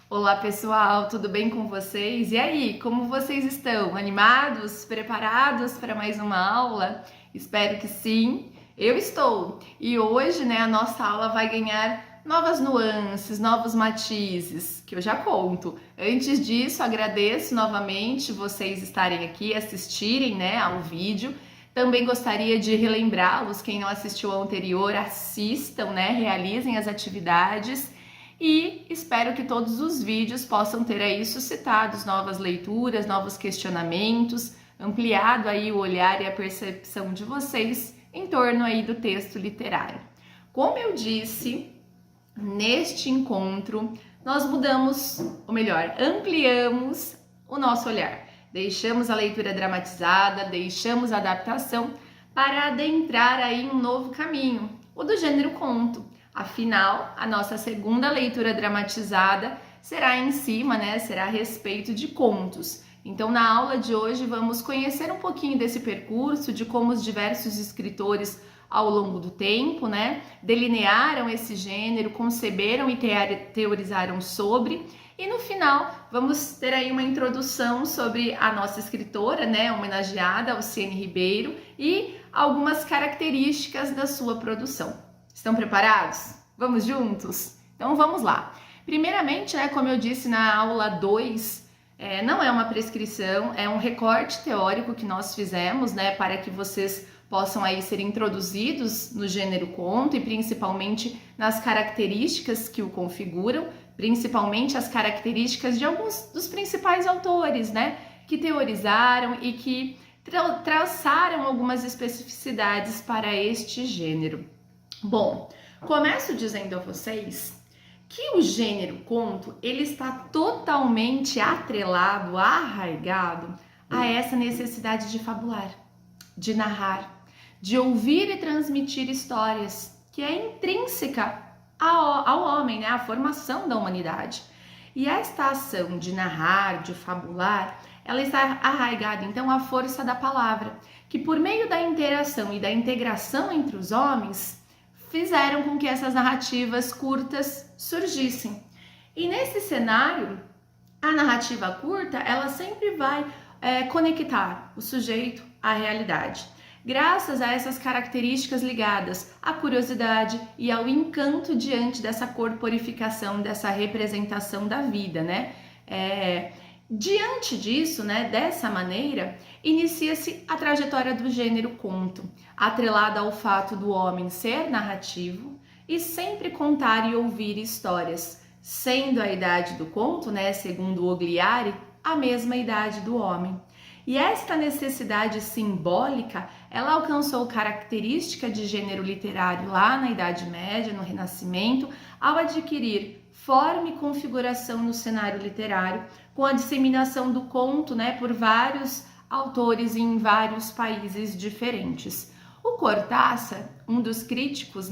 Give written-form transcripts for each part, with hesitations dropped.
Olá pessoal, tudo bem com vocês? E aí, como vocês estão? Animados? Preparados para mais uma aula? Espero que sim, eu estou! E hoje, a nossa aula vai ganhar novas nuances, novos matizes, que eu já conto. Antes disso, agradeço novamente vocês estarem aqui, assistirem, ao vídeo. Também gostaria de relembrá-los, quem não assistiu ao anterior, assistam, realizem as atividades. E espero que todos os vídeos possam ter aí suscitado novas leituras, novos questionamentos, ampliado aí o olhar e a percepção de vocês em torno aí do texto literário. Como eu disse, neste encontro nós mudamos, ou melhor, ampliamos o nosso olhar. Deixamos a leitura dramatizada, deixamos a adaptação para adentrar aí um novo caminho, o do gênero conto. Afinal, a nossa segunda leitura dramatizada será em cima, será a respeito de contos. Então, na aula de hoje, vamos conhecer um pouquinho desse percurso, de como os diversos escritores, ao longo do tempo, delinearam esse gênero, conceberam e teorizaram sobre. E no final, vamos ter aí uma introdução sobre a nossa escritora, homenageada, Alciene Ribeiro, e algumas características da sua produção. Estão preparados? Vamos juntos? Então vamos lá. Primeiramente, como eu disse na aula 2, não é uma prescrição, é um recorte teórico que nós fizemos, para que vocês possam aí ser introduzidos no gênero conto e principalmente nas características que o configuram, principalmente as características de alguns dos principais autores, que teorizaram e que traçaram algumas especificidades para este gênero. Bom, começo dizendo a vocês que o gênero conto, ele está totalmente atrelado, arraigado a essa necessidade de fabular, de narrar, de ouvir e transmitir histórias, que é intrínseca ao homem, à formação da humanidade. E esta ação de narrar, de fabular, ela está arraigada então à força da palavra, que por meio da interação e da integração entre os homens, fizeram com que essas narrativas curtas surgissem. E nesse cenário, a narrativa curta, ela sempre vai conectar o sujeito à realidade, graças a essas características ligadas à curiosidade e ao encanto diante dessa corporificação, dessa representação da vida, Diante disso, dessa maneira, inicia-se a trajetória do gênero conto, atrelada ao fato do homem ser narrativo e sempre contar e ouvir histórias, sendo a idade do conto, segundo Ogliari, a mesma idade do homem. E esta necessidade simbólica, ela alcançou característica de gênero literário lá na Idade Média, no Renascimento, ao adquirir forma e configuração no cenário literário, com a disseminação do conto, por vários autores em vários países diferentes. O Cortázar, um dos críticos,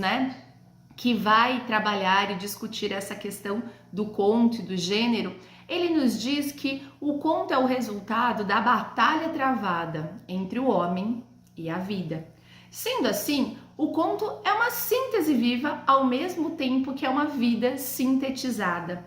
que vai trabalhar e discutir essa questão do conto e do gênero, ele nos diz que o conto é o resultado da batalha travada entre o homem e a vida. Sendo assim, o conto é uma síntese viva ao mesmo tempo que é uma vida sintetizada.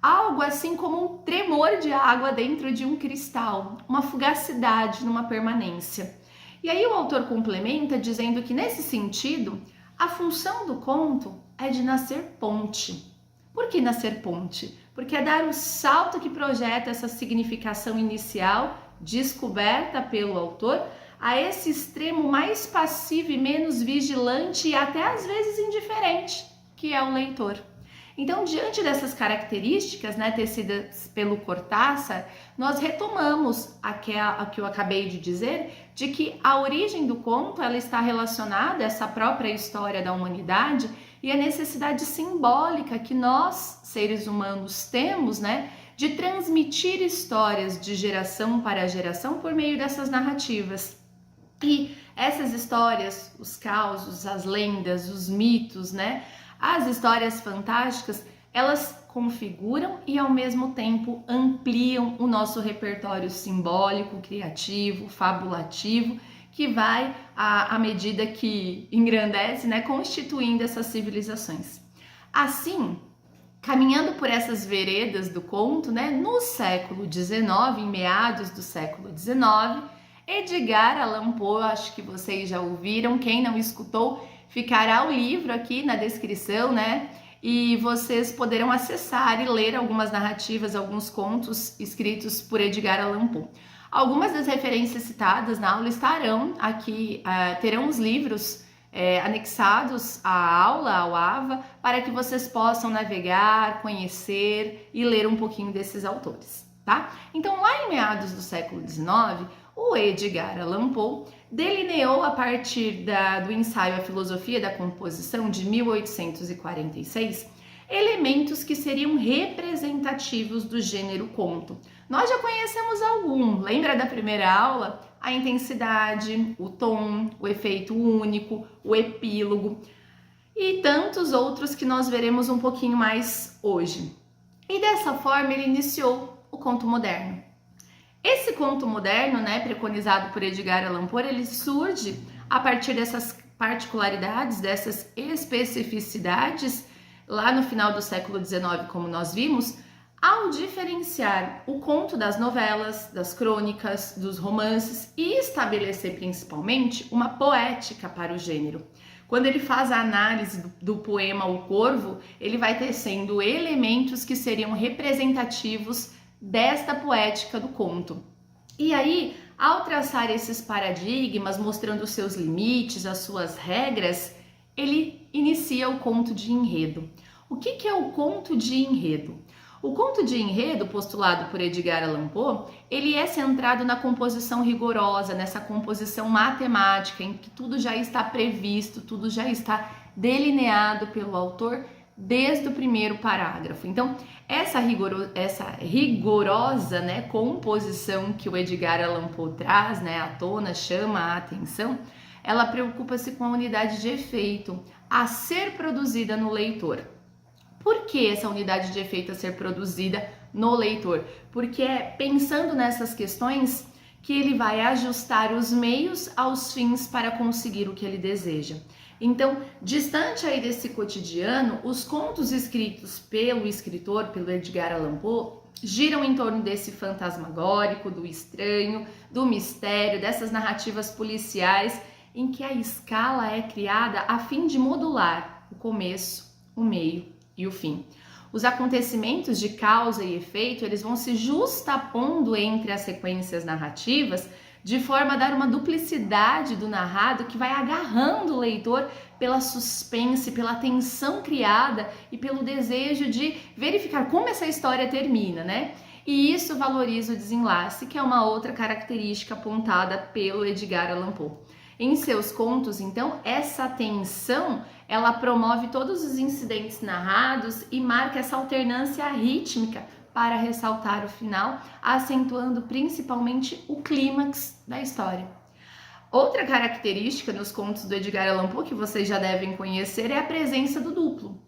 Algo assim como um tremor de água dentro de um cristal, uma fugacidade numa permanência. E aí o autor complementa dizendo que nesse sentido, a função do conto é de nascer ponte. Por que nascer ponte? Porque é dar o salto que projeta essa significação inicial, descoberta pelo autor, a esse extremo mais passivo e menos vigilante e até às vezes indiferente, que é o leitor. Então, diante dessas características, tecidas pelo Cortázar, nós retomamos a que eu acabei de dizer, de que a origem do conto ela está relacionada a essa própria história da humanidade e a necessidade simbólica que nós, seres humanos, temos, de transmitir histórias de geração para geração por meio dessas narrativas. E essas histórias, os causos, as lendas, os mitos, as histórias fantásticas, elas configuram e ao mesmo tempo ampliam o nosso repertório simbólico, criativo, fabulativo, que vai à medida que engrandece, constituindo essas civilizações. Assim, Caminhando por essas veredas do conto, né, no século XIX, em meados do século XIX, Edgar Allan Poe, acho que vocês já ouviram, quem não escutou, ficará o livro aqui na descrição, né? E vocês poderão acessar e ler algumas narrativas, alguns contos escritos por Edgar Allan Poe. Algumas das referências citadas na aula estarão aqui, terão os livros anexados à aula, ao AVA, para que vocês possam navegar, conhecer e ler um pouquinho desses autores, tá? Então, lá em meados do século XIX, o Edgar Allan Poe delineou a partir do ensaio A Filosofia da Composição de 1846 elementos que seriam representativos do gênero conto. Nós já conhecemos algum, lembra da primeira aula? A intensidade, o tom, o efeito único, o epílogo e tantos outros que nós veremos um pouquinho mais hoje. E dessa forma ele iniciou o conto moderno. Esse conto moderno, né, preconizado por Edgar Allan Poe, ele surge a partir dessas particularidades, dessas especificidades, lá no final do século XIX, como nós vimos, ao diferenciar o conto das novelas, das crônicas, dos romances e estabelecer principalmente uma poética para o gênero. Quando ele faz a análise do poema O Corvo, ele vai tecendo elementos que seriam representativos desta poética do conto. E aí, ao traçar esses paradigmas, mostrando os seus limites, as suas regras, ele inicia o conto de enredo. O que é o conto de enredo? O conto de enredo, postulado por Edgar Allan Poe, ele é centrado na composição rigorosa, nessa composição matemática, em que tudo já está previsto, tudo já está delineado pelo autor desde o primeiro parágrafo. Então, essa rigorosa, né, composição que o Edgar Allan Poe traz, né, à tona, chama a atenção, ela preocupa-se com a unidade de efeito a ser produzida no leitor. Por que essa unidade de efeito a ser produzida no leitor? Porque é pensando nessas questões que ele vai ajustar os meios aos fins para conseguir o que ele deseja. Então, distante aí desse cotidiano, os contos escritos pelo escritor, pelo Edgar Allan Poe, giram em torno desse fantasmagórico, do estranho, do mistério, dessas narrativas policiais, em que a escala é criada a fim de modular o começo, o meio e o fim. Os acontecimentos de causa e efeito, eles vão se justapondo entre as sequências narrativas de forma a dar uma duplicidade do narrado que vai agarrando o leitor pela suspense, pela tensão criada e pelo desejo de verificar como essa história termina, né? E isso valoriza o desenlace, que é uma outra característica apontada pelo Edgar Allan Poe. Em seus contos, então, essa tensão, ela promove todos os incidentes narrados e marca essa alternância rítmica para ressaltar o final, acentuando principalmente o clímax da história. Outra característica nos contos do Edgar Allan Poe, que vocês já devem conhecer, é a presença do duplo.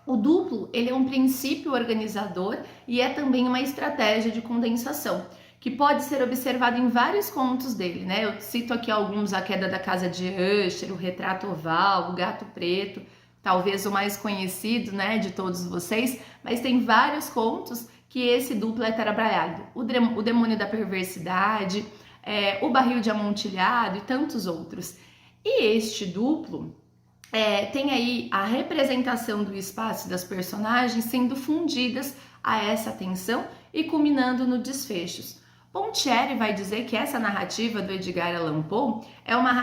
O duplo, ele é um princípio organizador e é também uma estratégia de condensação, que pode ser observado em vários contos dele, né? Eu cito aqui alguns: A Queda da Casa de Usher, O Retrato Oval, O Gato Preto, talvez o mais conhecido, né, de todos vocês, mas tem vários contos que esse duplo é trabalhado. O Demônio da Perversidade, O Barril de Amontilhado e tantos outros. E este duplo tem aí a representação do espaço das personagens sendo fundidas a essa tensão e culminando no desfechos. Ponchieri vai dizer que essa narrativa do Edgar Allan Poe é uma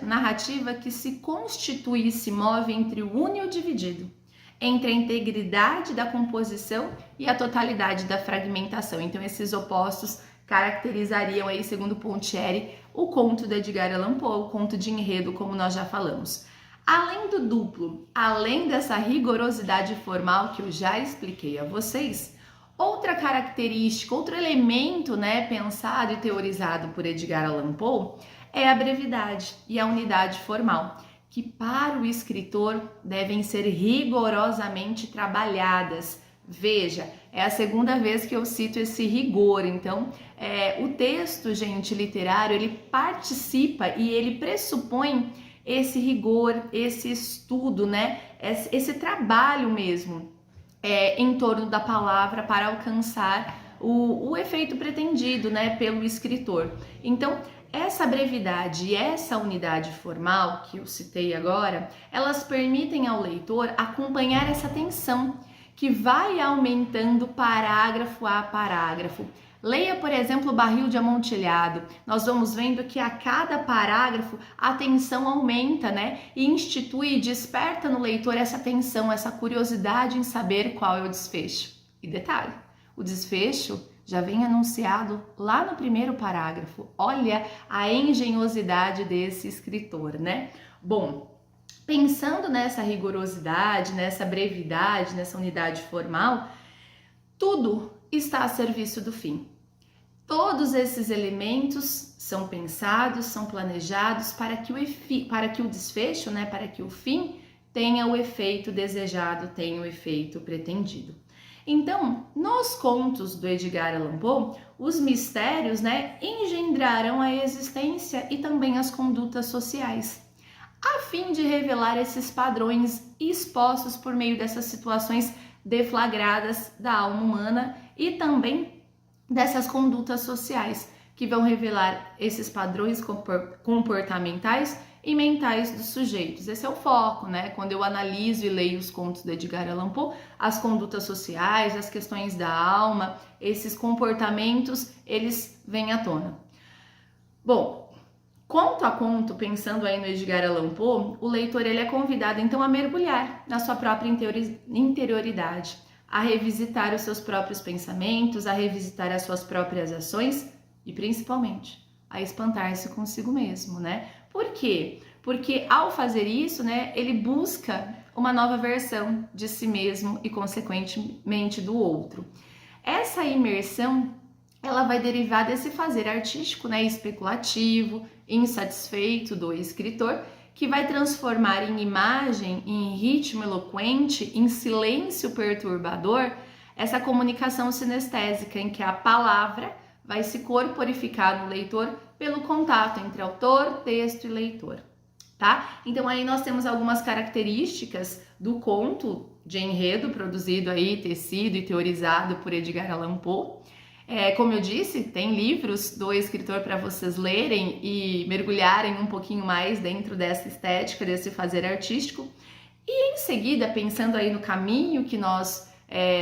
narrativa que se constitui e se move entre o uno e o dividido, entre a integridade da composição e a totalidade da fragmentação. Então, esses opostos caracterizariam aí, segundo Ponchieri, o conto do Edgar Allan Poe, o conto de enredo, como nós já falamos. Além do duplo, além dessa rigorosidade formal que eu já expliquei a vocês, outra característica, outro elemento, né, pensado e teorizado por Edgar Allan Poe é a brevidade e a unidade formal, que para o escritor devem ser rigorosamente trabalhadas. Veja, é a segunda vez que eu cito esse rigor. Então, o texto, gente, literário, ele participa e ele pressupõe esse rigor, esse estudo, né, esse trabalho mesmo em torno da palavra para alcançar o efeito pretendido, né, pelo escritor. Então, essa brevidade e essa unidade formal que eu citei agora, elas permitem ao leitor acompanhar essa tensão que vai aumentando parágrafo a parágrafo. Leia, por exemplo, Barril de Amontilhado. Nós vamos vendo que a cada parágrafo a tensão aumenta, né? E institui e desperta no leitor essa tensão, essa curiosidade em saber qual é o desfecho. E detalhe, o desfecho já vem anunciado lá no primeiro parágrafo. Olha a engenhosidade desse escritor, né? Bom, pensando nessa rigorosidade, nessa brevidade, nessa unidade formal, tudo está a serviço do fim. Todos esses elementos são pensados, são planejados para que o desfecho, né, para que o fim tenha o efeito desejado, tenha o efeito pretendido. Então, nos contos do Edgar Allan Poe, os mistérios, né, engendrarão a existência e também as condutas sociais, a fim de revelar esses padrões expostos por meio dessas situações deflagradas da alma humana e também dessas condutas sociais, que vão revelar esses padrões comportamentais e mentais dos sujeitos. Esse é o foco, né? Quando eu analiso e leio os contos do Edgar Allan Poe, as condutas sociais, as questões da alma, esses comportamentos, eles vêm à tona. Bom, conto a conto, pensando aí no Edgar Allan Poe, o leitor ele é convidado então a mergulhar na sua própria interioridade, a revisitar os seus próprios pensamentos, a revisitar as suas próprias ações e principalmente a espantar-se consigo mesmo, né? Por quê? Porque ao fazer isso, né, ele busca uma nova versão de si mesmo e consequentemente do outro. Essa imersão, ela vai derivar desse fazer artístico, né, especulativo, insatisfeito do escritor, que vai transformar em imagem, em ritmo eloquente, em silêncio perturbador, essa comunicação sinestésica em que a palavra vai se corporificar no leitor pelo contato entre autor, texto e leitor, tá? Então aí nós temos algumas características do conto de enredo produzido aí, tecido e teorizado por Edgar Allan Poe. Como eu disse, tem livros do escritor para vocês lerem e mergulharem um pouquinho mais dentro dessa estética, desse fazer artístico. E em seguida, pensando aí no caminho que nós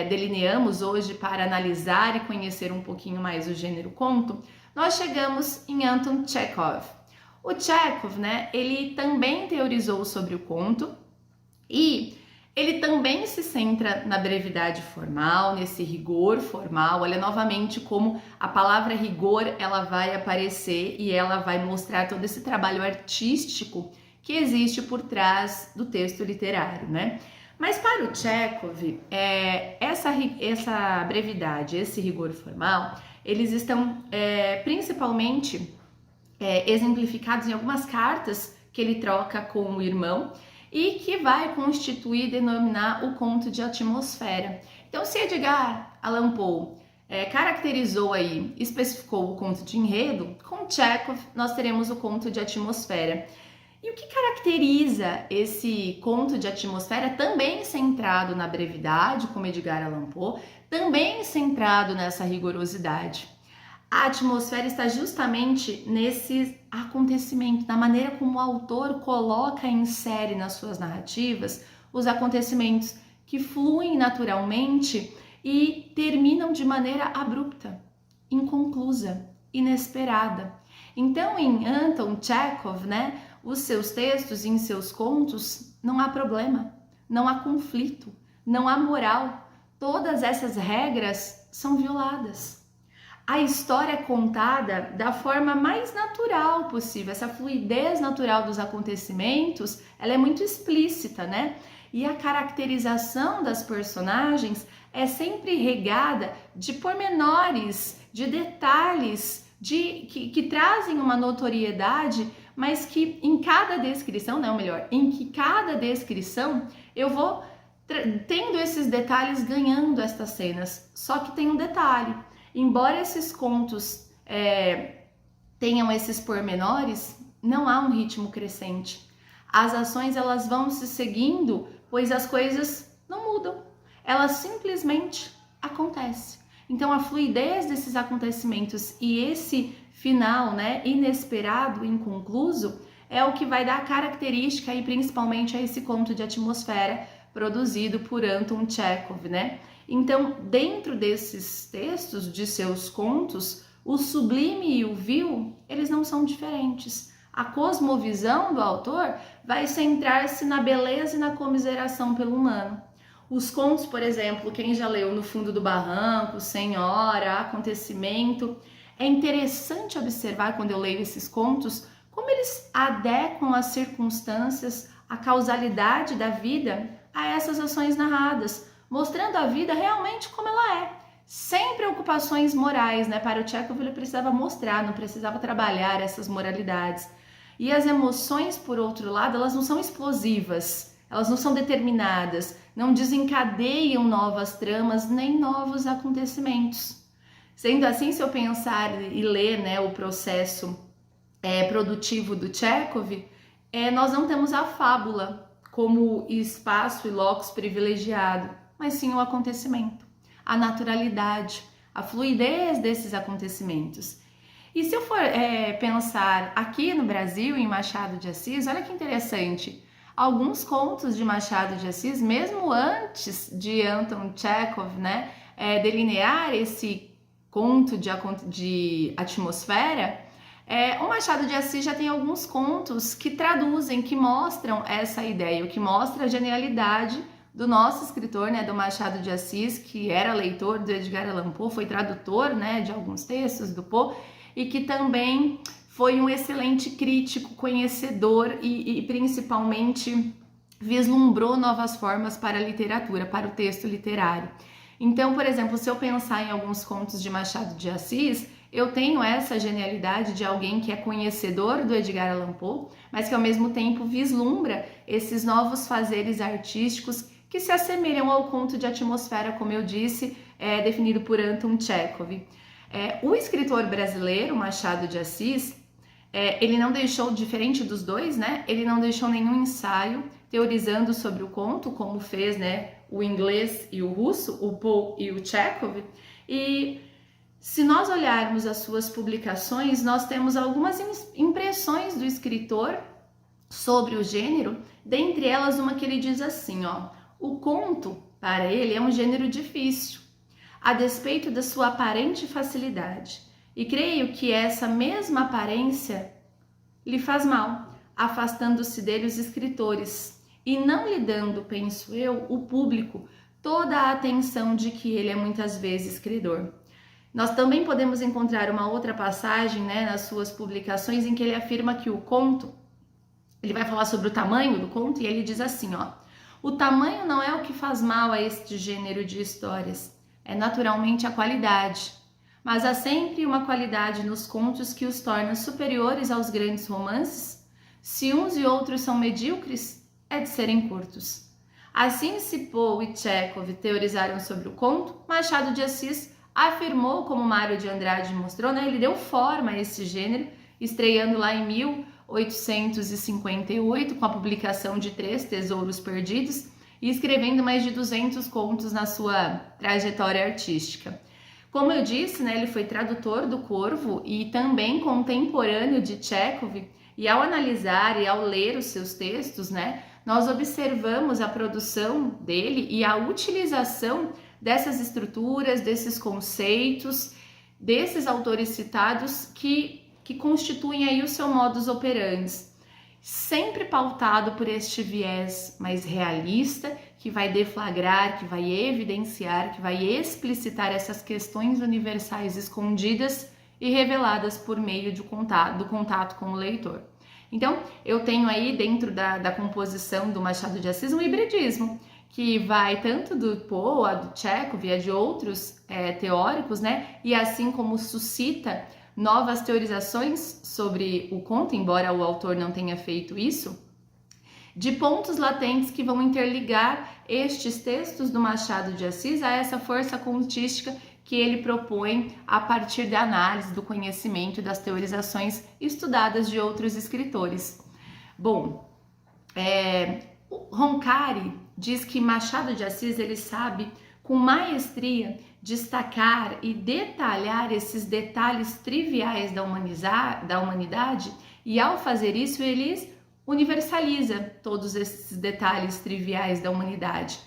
delineamos hoje para analisar e conhecer um pouquinho mais o gênero conto, nós chegamos em Anton Chekhov. O Chekhov, né, ele também teorizou sobre o conto e ele também se centra na brevidade formal, nesse rigor formal. Olha novamente como a palavra rigor ela vai aparecer e ela vai mostrar todo esse trabalho artístico que existe por trás do texto literário, né? Mas para o Chekhov, essa brevidade, esse rigor formal, eles estão principalmente exemplificados em algumas cartas que ele troca com o irmão, e que vai constituir, denominar o conto de atmosfera. Então, se Edgar Allan Poe caracterizou aí, especificou o conto de enredo, com Chekhov nós teremos o conto de atmosfera. E o que caracteriza esse conto de atmosfera, também centrado na brevidade, como Edgar Allan Poe, também centrado nessa rigorosidade? A atmosfera está justamente nesse acontecimento, na maneira como o autor coloca e insere nas suas narrativas os acontecimentos que fluem naturalmente e terminam de maneira abrupta, inconclusa, inesperada. Então, em Anton Chekhov, né, os seus textos e em seus contos, não há problema, não há conflito, não há moral. Todas essas regras são violadas. A história é contada da forma mais natural possível. Essa fluidez natural dos acontecimentos, ela é muito explícita, né? E a caracterização das personagens é sempre regada de pormenores, de detalhes, que trazem uma notoriedade, mas que em cada descrição, não, melhor, em que cada descrição eu vou tendo esses detalhes ganhando estas cenas. Só que tem um detalhe. Embora esses contos tenham esses pormenores, não há um ritmo crescente. As ações elas vão se seguindo, pois as coisas não mudam. ela simplesmente acontece. Então a fluidez desses acontecimentos e esse final, né, inesperado, inconcluso, é o que vai dar característica e principalmente a esse conto de atmosfera produzido por Anton Chekhov, né? Então, dentro desses textos de seus contos, o sublime e o vil, eles não são diferentes. A cosmovisão do autor vai centrar-se na beleza e na comiseração pelo humano. Os contos, por exemplo, quem já leu No Fundo do Barranco, Senhora, Acontecimento, é interessante observar quando eu leio esses contos como eles adequam as circunstâncias, a causalidade da vida a essas ações narradas, mostrando a vida realmente como ela é, sem preocupações morais, né? Para o Chekhov ele precisava mostrar, não precisava trabalhar essas moralidades. E as emoções, por outro lado, elas não são explosivas, elas não são determinadas, não desencadeiam novas tramas nem novos acontecimentos. Sendo assim, se eu pensar e ler, né, o processo produtivo do Chekhov, nós não temos a fábula como espaço e locus privilegiado, mas sim o acontecimento, a naturalidade, a fluidez desses acontecimentos. E se eu for pensar aqui no Brasil, em Machado de Assis, olha que interessante, alguns contos de Machado de Assis, mesmo antes de Anton Chekhov, né, delinear esse conto de atmosfera, o Machado de Assis já tem alguns contos que traduzem, que mostram essa ideia, o que mostra a genialidade do nosso escritor, né, do Machado de Assis, que era leitor do Edgar Allan Poe, foi tradutor, né, de alguns textos do Poe, e que também foi um excelente crítico, conhecedor e principalmente vislumbrou novas formas para a literatura, para o texto literário. Então, por exemplo, se eu pensar em alguns contos de Machado de Assis, eu tenho essa genialidade de alguém que é conhecedor do Edgar Allan Poe, mas que ao mesmo tempo vislumbra esses novos fazeres artísticos que se assemelham ao conto de atmosfera, como eu disse, definido por Anton Chekhov. O escritor brasileiro, Machado de Assis, ele não deixou, diferente dos dois, né? Ele não deixou nenhum ensaio teorizando sobre o conto, como fez, né, o inglês e o russo, o Poe e o Chekhov. E se nós olharmos as suas publicações, nós temos algumas impressões do escritor sobre o gênero, dentre elas uma que ele diz assim, ó: o conto, para ele, é um gênero difícil, a despeito da sua aparente facilidade. E creio que essa mesma aparência lhe faz mal, afastando-se dele os escritores e não lhe dando, penso eu, o público, toda a atenção de que ele é muitas vezes credor. Nós também podemos encontrar uma outra passagem, né, nas suas publicações em que ele afirma que o conto, ele vai falar sobre o tamanho do conto e ele diz assim, ó: o tamanho não é o que faz mal a este gênero de histórias, é naturalmente a qualidade. Mas há sempre uma qualidade nos contos que os torna superiores aos grandes romances. Se uns e outros são medíocres, é de serem curtos. Assim, se Poe e Chekhov teorizaram sobre o conto, Machado de Assis afirmou, como Mário de Andrade mostrou, né, ele deu forma a esse gênero, estreando lá em 1858 com a publicação de 3 Tesouros Perdidos e escrevendo mais de 200 contos na sua trajetória artística. Como eu disse, né, ele foi tradutor do Corvo e também contemporâneo de Chekhov, e ao analisar e ao ler os seus textos, né, nós observamos a produção dele e a utilização dessas estruturas, desses conceitos, desses autores citados que constituem aí o seu modus operandi, sempre pautado por este viés mais realista, que vai deflagrar, que vai evidenciar, que vai explicitar essas questões universais escondidas e reveladas por meio do contato com o leitor. Então, eu tenho aí dentro da composição do Machado de Assis um hibridismo, que vai tanto do Poe, a do Chekhov e a de outros teóricos, né? E assim como suscita novas teorizações sobre o conto, embora o autor não tenha feito isso, de pontos latentes que vão interligar estes textos do Machado de Assis a essa força contística que ele propõe a partir da análise, do conhecimento e das teorizações estudadas de outros escritores. Bom, o Roncari, diz que Machado de Assis ele sabe com maestria destacar e detalhar esses detalhes triviais da humanidade, e ao fazer isso ele universaliza todos esses detalhes triviais da humanidade.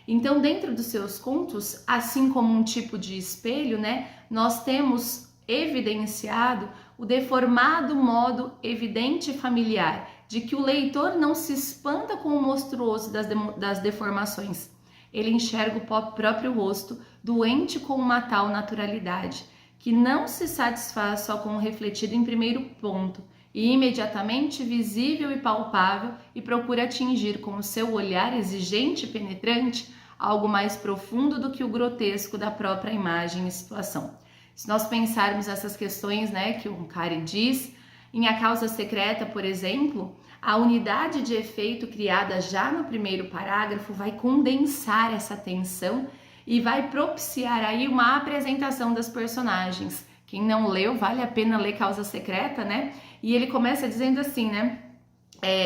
Então, dentro dos seus contos, assim como um tipo de espelho, né, nós temos evidenciado o deformado modo evidente e familiar de que o leitor não se espanta com o monstruoso das deformações. Ele enxerga o próprio rosto doente com uma tal naturalidade, que não se satisfaz só com o refletido em primeiro ponto, e imediatamente visível e palpável, e procura atingir com o seu olhar exigente e penetrante algo mais profundo do que o grotesco da própria imagem e situação. Se nós pensarmos essas questões, né, que o Cari diz, em A Causa Secreta, por exemplo, a unidade de efeito criada já no primeiro parágrafo vai condensar essa tensão e vai propiciar aí uma apresentação das personagens. Quem não leu, vale a pena ler Causa Secreta, né? E ele começa dizendo assim, né?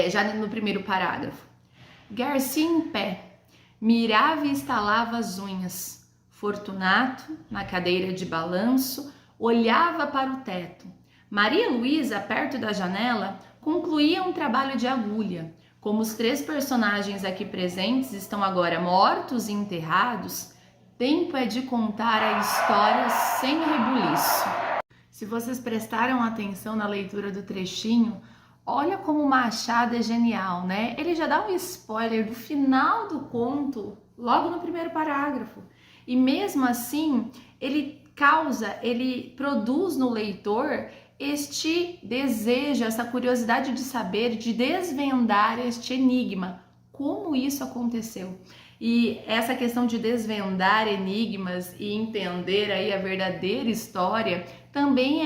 Já no primeiro parágrafo. Garcia em pé, mirava e estalava as unhas. Fortunato, na cadeira de balanço, olhava para o teto. Maria Luísa, perto da janela, concluía um trabalho de agulha. Como os três personagens aqui presentes estão agora mortos e enterrados, tempo é de contar a história sem rebuliço. Se vocês prestaram atenção na leitura do trechinho, olha como Machado é genial, né? Ele já dá um spoiler do final do conto, logo no primeiro parágrafo. E mesmo assim, ele produz no leitor este desejo, essa curiosidade de saber, de desvendar este enigma. Como isso aconteceu? E essa questão de desvendar enigmas e entender aí a verdadeira história também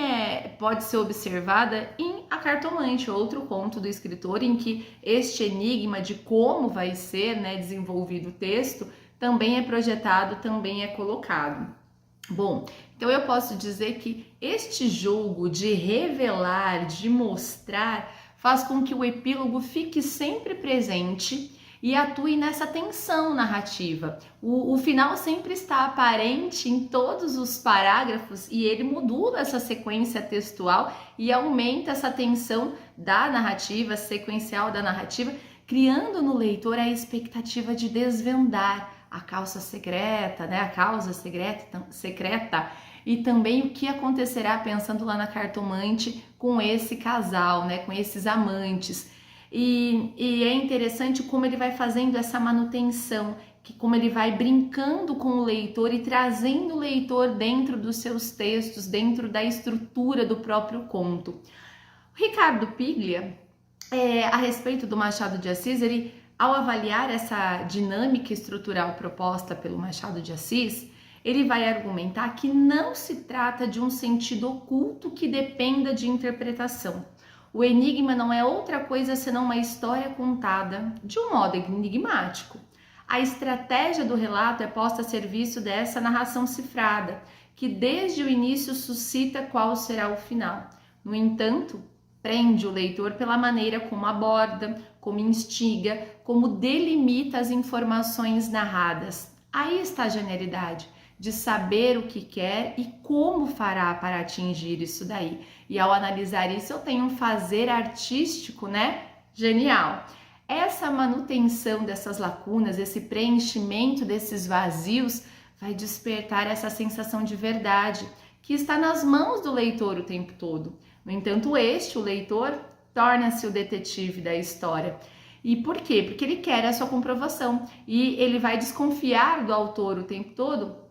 pode ser observada em A Cartomante, outro conto do escritor, em que este enigma de como vai ser, né, desenvolvido o texto também é projetado, também é colocado. Bom, então eu posso dizer que este jogo de revelar, de mostrar, faz com que o epílogo fique sempre presente e atue nessa tensão narrativa. O final sempre está aparente em todos os parágrafos e ele modula essa sequência textual e aumenta essa tensão da narrativa, sequencial da narrativa, criando no leitor a expectativa de desvendar a causa secreta, né? A causa secreta e também o que acontecerá, pensando lá na Cartomante, com esse casal, né? Com esses amantes. E é interessante como ele vai fazendo essa manutenção, como ele vai brincando com o leitor e trazendo o leitor dentro dos seus textos, dentro da estrutura do próprio conto. O Ricardo Piglia, a respeito do Machado de Assis, ele, ao avaliar essa dinâmica estrutural proposta pelo Machado de Assis, ele vai argumentar que não se trata de um sentido oculto que dependa de interpretação. O enigma não é outra coisa senão uma história contada de um modo enigmático. A estratégia do relato é posta a serviço dessa narração cifrada, que desde o início suscita qual será o final. No entanto, prende o leitor pela maneira como aborda, como instiga, como delimita as informações narradas. Aí está a genialidade de saber o que quer e como fará para atingir isso daí. E ao analisar isso, eu tenho um fazer artístico, né? Genial. Essa manutenção dessas lacunas, esse preenchimento desses vazios, vai despertar essa sensação de verdade que está nas mãos do leitor o tempo todo. No entanto, o leitor, torna-se o detetive da história. E por quê? Porque ele quer a sua comprovação e ele vai desconfiar do autor o tempo todo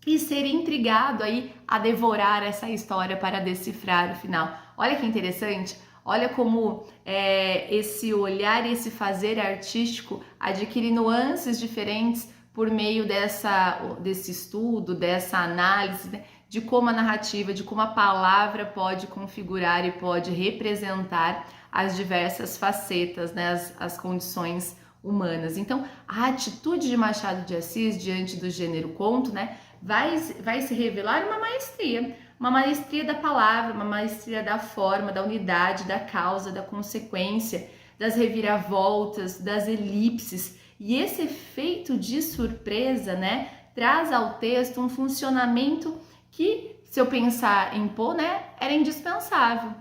e ser intrigado aí a devorar essa história para decifrar o final. Olha que interessante, olha como esse olhar e esse fazer artístico adquire nuances diferentes por meio desse estudo, dessa análise, né, de como a narrativa, de como a palavra pode configurar e pode representar as diversas facetas, né, as condições humanas. Então, a atitude de Machado de Assis diante do gênero conto, né, vai se revelar uma maestria da palavra, uma maestria da forma, da unidade, da causa, da consequência, das reviravoltas, das elipses. E esse efeito de surpresa, né, traz ao texto um funcionamento que, se eu pensar em Poe, né, era indispensável.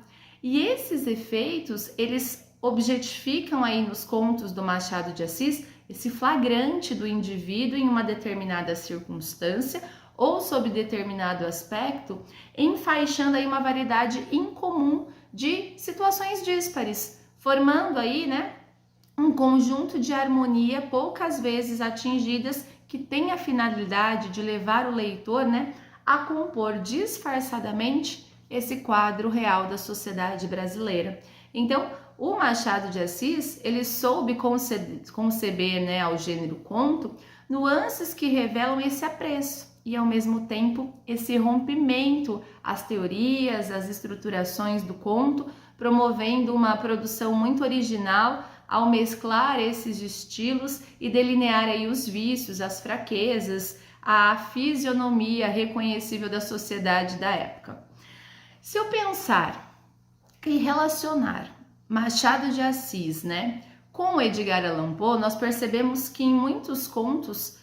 E esses efeitos, eles objetificam aí nos contos do Machado de Assis esse flagrante do indivíduo em uma determinada circunstância ou sob determinado aspecto, enfaixando aí uma variedade incomum de situações díspares, formando aí, né, um conjunto de harmonia poucas vezes atingidas que tem a finalidade de levar o leitor, né, a compor disfarçadamente esse quadro real da sociedade brasileira. Então, o Machado de Assis, ele soube conceber, né, ao gênero conto, nuances que revelam esse apreço e, ao mesmo tempo, esse rompimento às teorias, às estruturações do conto, promovendo uma produção muito original ao mesclar esses estilos e delinear aí os vícios, as fraquezas, a fisionomia reconhecível da sociedade da época. Se eu pensar e relacionar Machado de Assis, né, com Edgar Allan Poe, nós percebemos que em muitos contos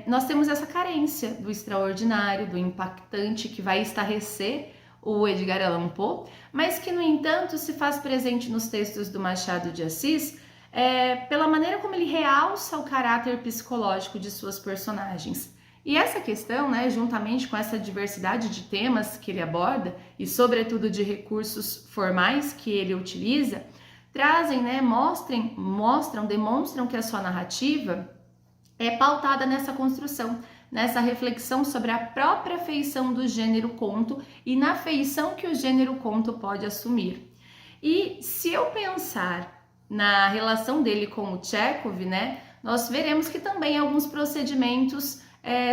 nós temos essa carência do extraordinário, do impactante que vai estarrecer o Edgar Allan Poe, mas que, no entanto, se faz presente nos textos do Machado de Assis pela maneira como ele realça o caráter psicológico de suas personagens. E essa questão, né, juntamente com essa diversidade de temas que ele aborda e, sobretudo, de recursos formais que ele utiliza, trazem, né, demonstram que a sua narrativa é pautada nessa construção, nessa reflexão sobre a própria feição do gênero conto e na feição que o gênero conto pode assumir. E se eu pensar na relação dele com o Tchekhov, né, nós veremos que também alguns procedimentos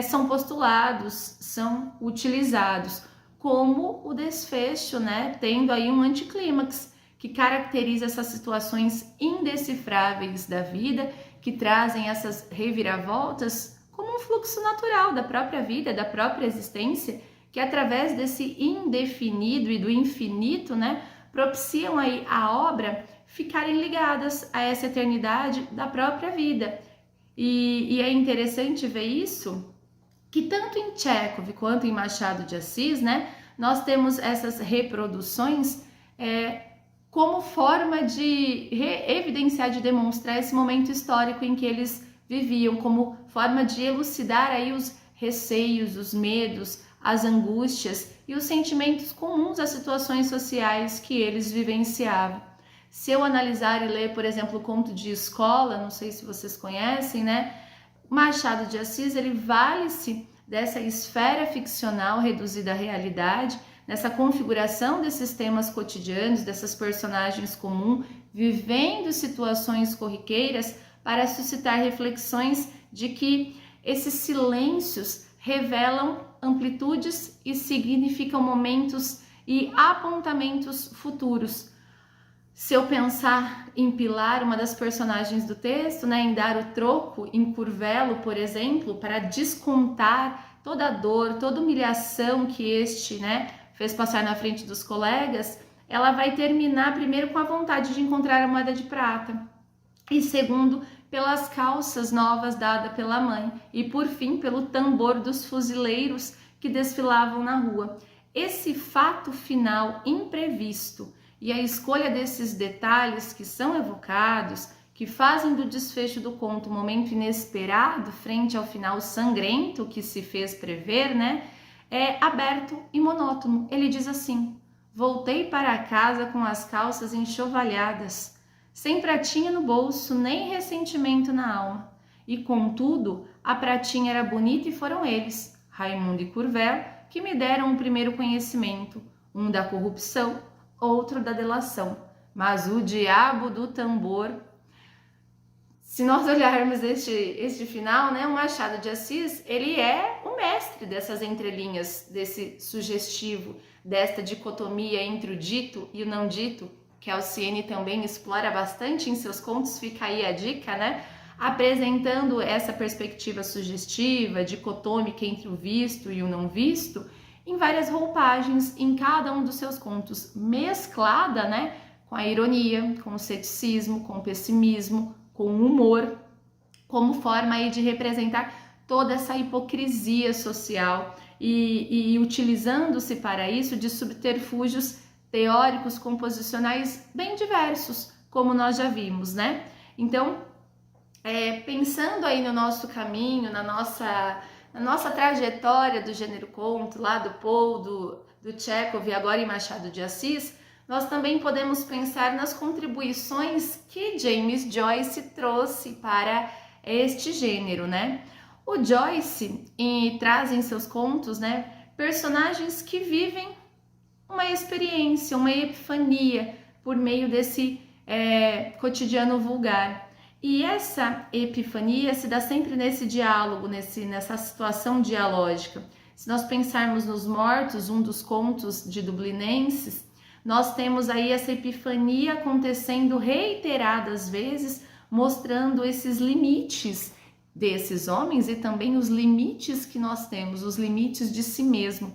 são postulados, são utilizados, como o desfecho, né, tendo aí um anticlímax, que caracteriza essas situações indecifráveis da vida, que trazem essas reviravoltas como um fluxo natural da própria vida, da própria existência, que através desse indefinido e do infinito, né, propiciam aí a obra ficarem ligadas a essa eternidade da própria vida. E é interessante ver isso, que tanto em Tchekhov quanto em Machado de Assis, né, nós temos essas reproduções como forma de evidenciar, de demonstrar esse momento histórico em que eles viviam, como forma de elucidar aí os receios, os medos, as angústias e os sentimentos comuns às situações sociais que eles vivenciavam. Se eu analisar e ler, por exemplo, o Conto de Escola, não sei se vocês conhecem, né? Machado de Assis, ele vale-se dessa esfera ficcional reduzida à realidade, nessa configuração desses temas cotidianos, dessas personagens comuns, vivendo situações corriqueiras para suscitar reflexões de que esses silêncios revelam amplitudes e significam momentos e apontamentos futuros. Se eu pensar em Pilar, uma das personagens do texto, né, em dar o troco em Curvelo, por exemplo, para descontar toda a dor, toda a humilhação que este, né, fez passar na frente dos colegas, ela vai terminar primeiro com a vontade de encontrar a moeda de prata e segundo, pelas calças novas dadas pela mãe e por fim, pelo tambor dos fuzileiros que desfilavam na rua. Esse fato final imprevisto e a escolha desses detalhes que são evocados, que fazem do desfecho do conto um momento inesperado frente ao final sangrento que se fez prever, né? É aberto e monótono. Ele diz assim: voltei para casa com as calças enxovalhadas, sem pratinha no bolso, nem ressentimento na alma. E contudo, a pratinha era bonita e foram eles, Raimundo e Curvelo, que me deram o primeiro conhecimento, um da corrupção, outro da delação, mas o diabo do tambor. Se nós olharmos este final, né, o Machado de Assis, ele é o mestre dessas entrelinhas, desse sugestivo, desta dicotomia entre o dito e o não dito, que a Alciene também explora bastante em seus contos, fica aí a dica, né, apresentando essa perspectiva sugestiva, dicotômica entre o visto e o não visto, em várias roupagens em cada um dos seus contos, mesclada, com a ironia, com o ceticismo, com o pessimismo, com o humor, como forma aí de representar toda essa hipocrisia social e utilizando-se para isso de subterfúgios teóricos composicionais bem diversos, como nós já vimos, né? Então, pensando aí no nosso caminho, na nossa trajetória do gênero conto, lá do Poe, do Chekhov e agora em Machado de Assis, nós também podemos pensar nas contribuições que James Joyce trouxe para este gênero, né? O Joyce traz em seus contos, né, personagens que vivem uma experiência, uma epifania por meio desse cotidiano vulgar. E essa epifania se dá sempre nesse diálogo, nessa situação dialógica. Se nós pensarmos nos Mortos, um dos contos de Dublinenses, nós temos aí essa epifania acontecendo reiteradas vezes, mostrando esses limites desses homens e também os limites que nós temos, os limites de si mesmo.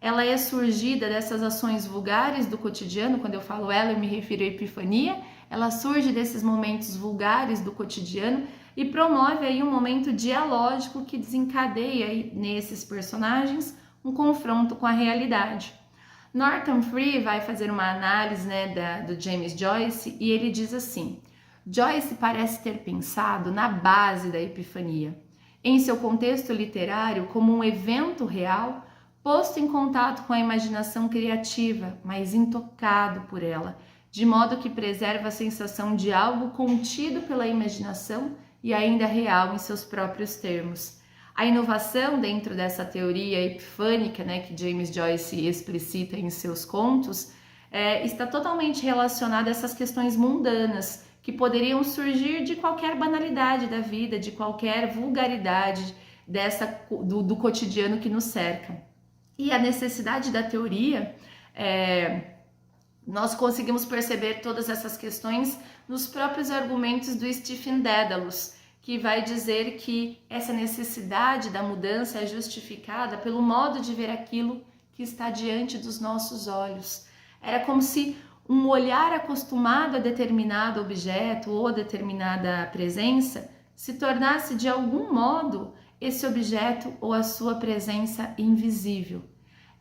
Ela é surgida dessas ações vulgares do cotidiano. Quando eu falo ela, eu me refiro à epifania. Ela surge desses momentos vulgares do cotidiano e promove aí um momento dialógico que desencadeia aí nesses personagens um confronto com a realidade. Norton Free vai fazer uma análise, né, do James Joyce e ele diz assim: Joyce parece ter pensado na base da epifania, em seu contexto literário como um evento real posto em contato com a imaginação criativa, mas intocado por ela, de modo que preserva a sensação de algo contido pela imaginação e ainda real em seus próprios termos. A inovação dentro dessa teoria epifânica, né, que James Joyce explicita em seus contos, está totalmente relacionada a essas questões mundanas, que poderiam surgir de qualquer banalidade da vida, de qualquer vulgaridade do cotidiano que nos cerca. E a necessidade da teoria, nós conseguimos perceber todas essas questões nos próprios argumentos do Stephen Dedalus, que vai dizer que essa necessidade da mudança é justificada pelo modo de ver aquilo que está diante dos nossos olhos. Era como se um olhar acostumado a determinado objeto ou determinada presença se tornasse de algum modo esse objeto ou a sua presença invisível.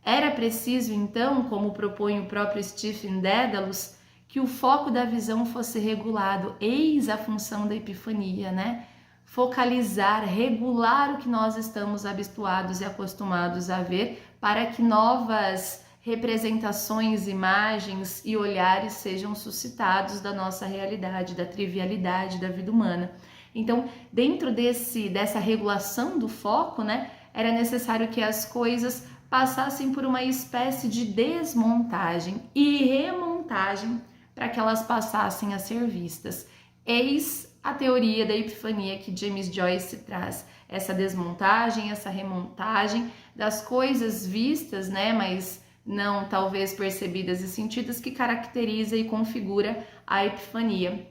Era preciso, então, como propõe o próprio Stephen Dedalus, que o foco da visão fosse regulado. Eis a função da epifania, né? Focalizar, regular o que nós estamos habituados e acostumados a ver para que novas representações, imagens e olhares sejam suscitados da nossa realidade, da trivialidade da vida humana. Então, dentro dessa regulação do foco, né, era necessário que as coisas passassem por uma espécie de desmontagem e remontagem para que elas passassem a ser vistas. Eis a teoria da epifania que James Joyce traz, essa desmontagem, essa remontagem das coisas vistas, né, mas não talvez percebidas e sentidas, que caracteriza e configura a epifania.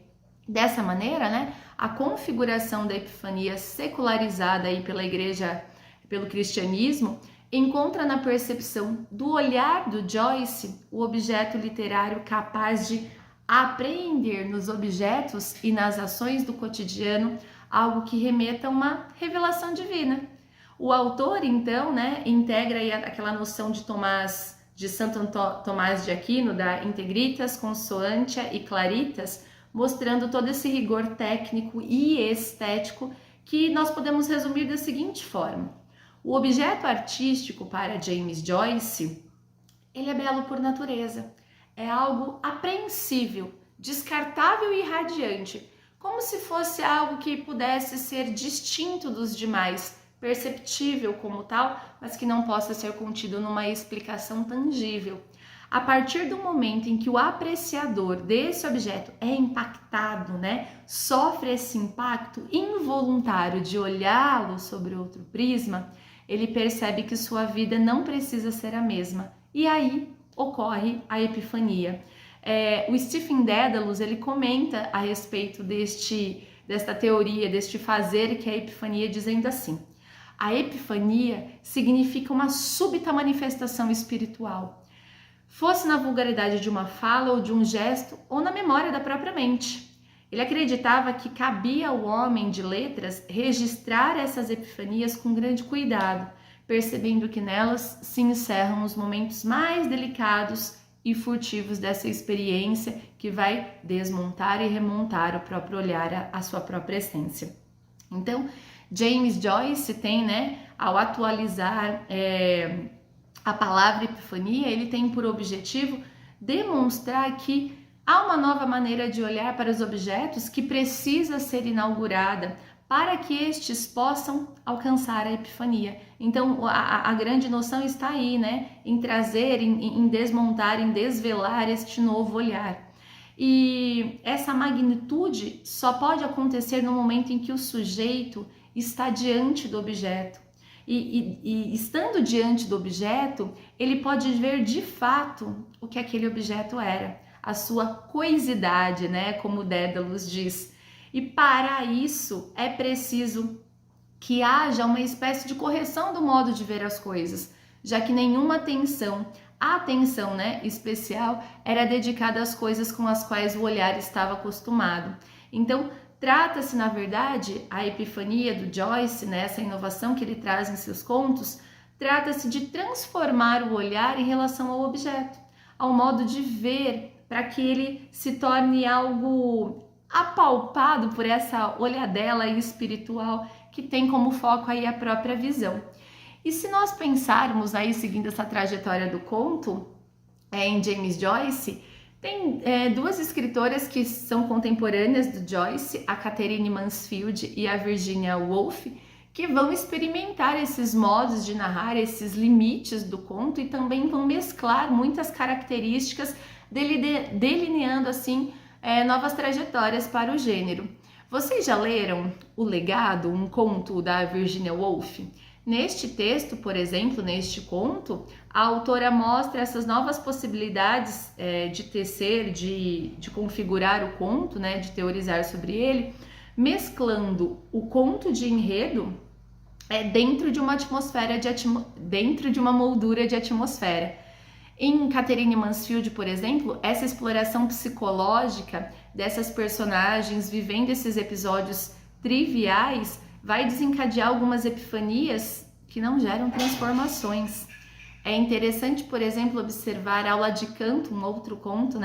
Dessa maneira, né, a configuração da epifania secularizada aí pela igreja, pelo cristianismo, encontra na percepção do olhar do Joyce o objeto literário capaz de apreender nos objetos e nas ações do cotidiano algo que remeta a uma revelação divina. O autor, então, né, integra aí aquela noção de Santo Tomás de Aquino, da integritas, consoantia e claritas, mostrando todo esse rigor técnico e estético que nós podemos resumir da seguinte forma: o objeto artístico para James Joyce, ele é belo por natureza, é algo apreensível, descartável e radiante, como se fosse algo que pudesse ser distinto dos demais, perceptível como tal, mas que não possa ser contido numa explicação tangível. A partir do momento em que o apreciador desse objeto é impactado, né, sofre esse impacto involuntário de olhá-lo sobre outro prisma, ele percebe que sua vida não precisa ser a mesma. E aí ocorre a epifania. O Stephen Dedalus, ele comenta a respeito desta teoria, deste fazer que é a epifania, dizendo assim: a epifania significa uma súbita manifestação espiritual, fosse na vulgaridade de uma fala ou de um gesto ou na memória da própria mente. Ele acreditava que cabia ao homem de letras registrar essas epifanias com grande cuidado, percebendo que nelas se encerram os momentos mais delicados e furtivos dessa experiência que vai desmontar e remontar o próprio olhar, a sua própria essência. Então, James Joyce tem, ao atualizar a palavra epifania, ele tem por objetivo demonstrar que há uma nova maneira de olhar para os objetos que precisa ser inaugurada para que estes possam alcançar a epifania. Então, a grande noção está aí, em trazer, em desmontar, em desvelar este novo olhar. E essa magnitude só pode acontecer no momento em que o sujeito está diante do objeto. E estando diante do objeto, ele pode ver de fato o que aquele objeto era, a sua coisidade, como Dédalus diz. E para isso é preciso que haja uma espécie de correção do modo de ver as coisas, já que nenhuma atenção especial era dedicada às coisas com as quais o olhar estava acostumado. Então, trata-se, na verdade, a epifania do Joyce, essa inovação que ele traz em seus contos, trata-se de transformar o olhar em relação ao objeto, ao modo de ver, para que ele se torne algo apalpado por essa olhadela espiritual que tem como foco aí a própria visão. E se nós pensarmos aí, seguindo essa trajetória do conto, em James Joyce, tem duas escritoras que são contemporâneas do Joyce, a Catherine Mansfield e a Virginia Woolf, que vão experimentar esses modos de narrar, esses limites do conto e também vão mesclar muitas características, delineando assim novas trajetórias para o gênero. Vocês já leram O Legado, um conto da Virginia Woolf? Neste texto, por exemplo, neste conto, a autora mostra essas novas possibilidades de tecer, de configurar o conto, de teorizar sobre ele, mesclando o conto de enredo dentro de uma atmosfera, dentro de uma moldura de atmosfera. Em Catherine Mansfield, por exemplo, essa exploração psicológica dessas personagens vivendo esses episódios triviais vai desencadear algumas epifanias que não geram transformações. É interessante, por exemplo, observar a Aula de Canto, um outro conto,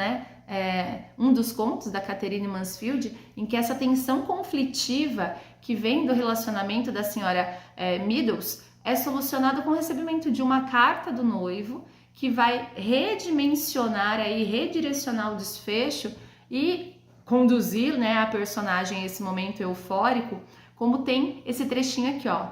um dos contos da Catherine Mansfield, em que essa tensão conflitiva que vem do relacionamento da senhora Meadows é solucionada com o recebimento de uma carta do noivo que vai redimensionar, redirecionar o desfecho e conduzir a personagem a esse momento eufórico, como tem esse trechinho aqui, ó.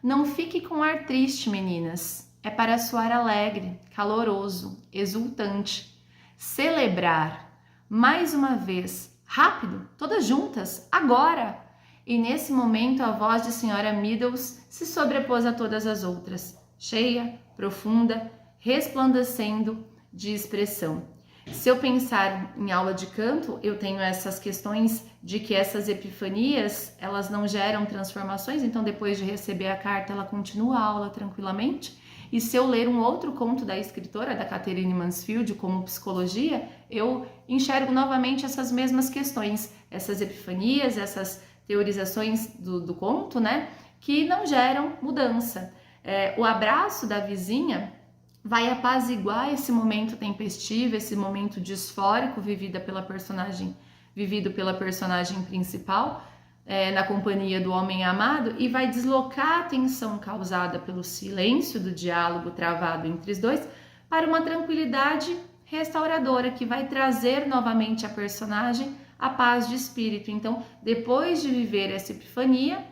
Não fique com ar triste, meninas. É para soar alegre, caloroso, exultante. Celebrar. Mais uma vez. Rápido, todas juntas, agora. E nesse momento a voz de senhora Meadows se sobrepôs a todas as outras, cheia, profunda, resplandecendo de expressão. Se eu pensar em aula de canto, eu tenho essas questões de que essas epifanias, elas não geram transformações, então depois de receber a carta, ela continua a aula tranquilamente. E se eu ler um outro conto da escritora, da Catherine Mansfield, como Psicologia, eu enxergo novamente essas mesmas questões, essas epifanias, essas teorizações do conto, que não geram mudança. O abraço da vizinha vai apaziguar esse momento tempestivo, esse momento disfórico vivido pela personagem principal, na companhia do homem amado, e vai deslocar a tensão causada pelo silêncio do diálogo travado entre os dois para uma tranquilidade restauradora que vai trazer novamente à personagem a paz de espírito. Então, depois de viver essa epifania,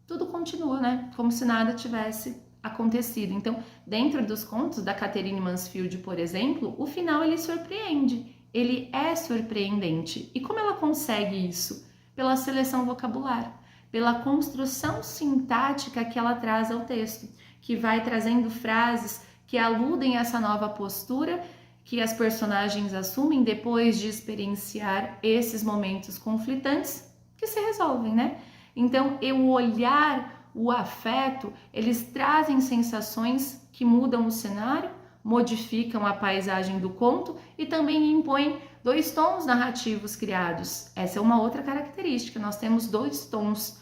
tudo continua, como se nada tivesse acontecido. Então, dentro dos contos da Catherine Mansfield, por exemplo, o final ele surpreende, ele é surpreendente. E como ela consegue isso? Pela seleção vocabular, pela construção sintática que ela traz ao texto, que vai trazendo frases que aludem a essa nova postura que as personagens assumem depois de experienciar esses momentos conflitantes que se resolvem, Então, o olhar, o afeto, eles trazem sensações que mudam o cenário, modificam a paisagem do conto e também impõem 2 tons narrativos criados. Essa é uma outra característica. Nós temos 2 tons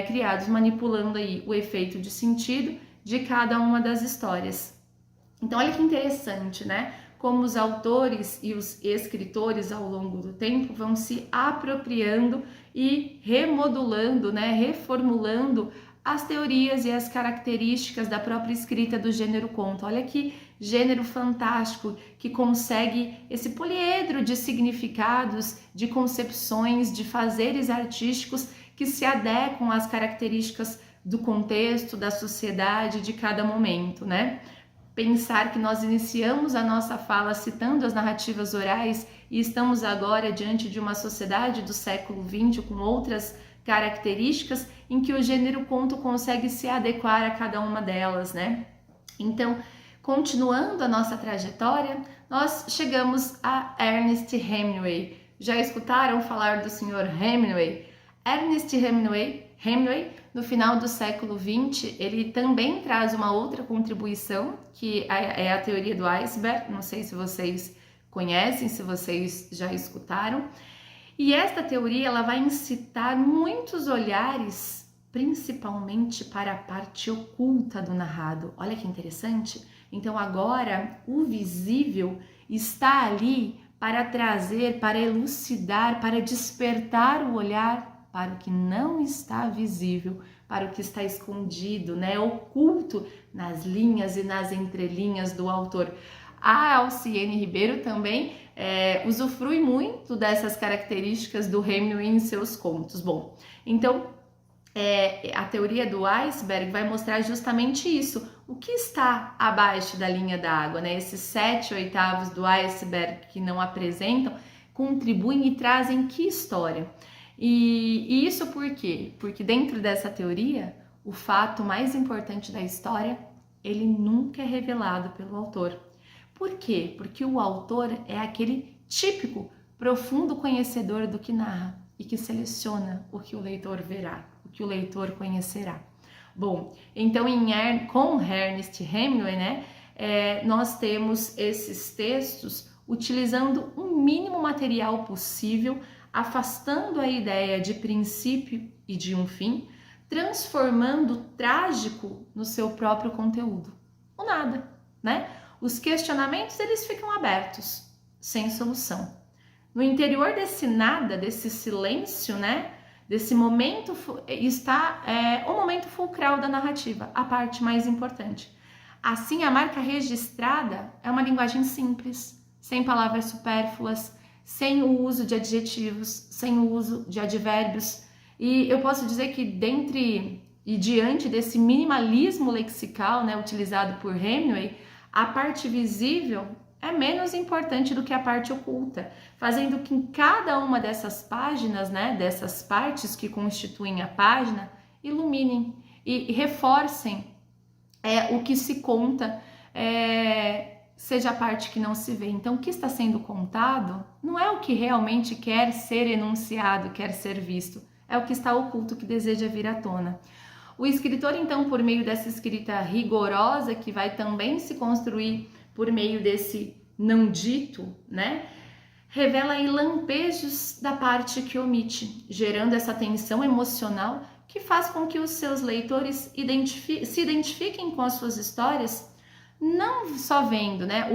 criados, manipulando aí o efeito de sentido de cada uma das histórias. Então, olha que interessante, né? Como os autores e os escritores ao longo do tempo vão se apropriando e remodulando, né? Reformulando as teorias e as características da própria escrita do gênero conto. Olha que gênero fantástico que consegue esse poliedro de significados, de concepções, de fazeres artísticos que se adequam às características do contexto, da sociedade, de cada momento, né? Pensar que nós iniciamos a nossa fala citando as narrativas orais e estamos agora diante de uma sociedade do século XX com outras características em que o gênero conto consegue se adequar a cada uma delas, né? Então, continuando a nossa trajetória, nós chegamos a Ernest Hemingway. Já escutaram falar do Sr. Hemingway? Ernest Hemingway, no final do século XX, ele também traz uma outra contribuição, que é a teoria do iceberg. Não sei se vocês conhecem, se vocês já escutaram. E esta teoria ela vai incitar muitos olhares, principalmente para a parte oculta do narrado. Olha que interessante. Então agora o visível está ali para trazer, para elucidar, para despertar o olhar para o que não está visível, para o que está escondido, né, oculto nas linhas e nas entrelinhas do autor. A Alciene Ribeiro também usufrui muito dessas características do Hemingway em seus contos. Bom, então a teoria do iceberg vai mostrar justamente isso. O que está abaixo da linha da água, né? Esses 7/8 do iceberg que não apresentam, contribuem e trazem que história? E isso por quê? Porque dentro dessa teoria, o fato mais importante da história, ele nunca é revelado pelo autor. Por quê? Porque o autor é aquele típico, profundo conhecedor do que narra e que seleciona o que o leitor verá, o que o leitor conhecerá. Bom, então com Ernest Hemingway, né, nós temos esses textos utilizando o mínimo material possível, afastando a ideia de princípio e de um fim, transformando o trágico no seu próprio conteúdo. O nada, né? Os questionamentos, eles ficam abertos, sem solução. No interior desse nada, desse silêncio, né? Desse momento, está o momento fulcral da narrativa, a parte mais importante. Assim, a marca registrada é uma linguagem simples, sem palavras supérfluas, sem o uso de adjetivos, sem o uso de advérbios. E eu posso dizer que diante desse minimalismo lexical, né, utilizado por Hemingway, a parte visível é menos importante do que a parte oculta, fazendo que em cada uma dessas páginas, né, dessas partes que constituem a página, iluminem e reforcem o que se conta, seja a parte que não se vê. Então, o que está sendo contado não é o que realmente quer ser enunciado, quer ser visto, é o que está oculto, que deseja vir à tona. O escritor, então, por meio dessa escrita rigorosa, que vai também se construir por meio desse não dito, né, revela aí lampejos da parte que omite, gerando essa tensão emocional que faz com que os seus leitores se identifiquem com as suas histórias, não só vendo, né,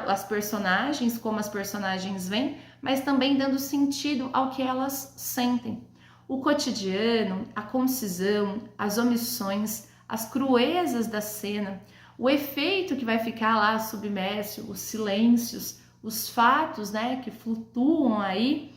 as personagens, como as personagens veem, mas também dando sentido ao que elas sentem. O cotidiano, a concisão, as omissões, as cruezas da cena, o efeito que vai ficar lá submerso, os silêncios, os fatos, né, que flutuam aí,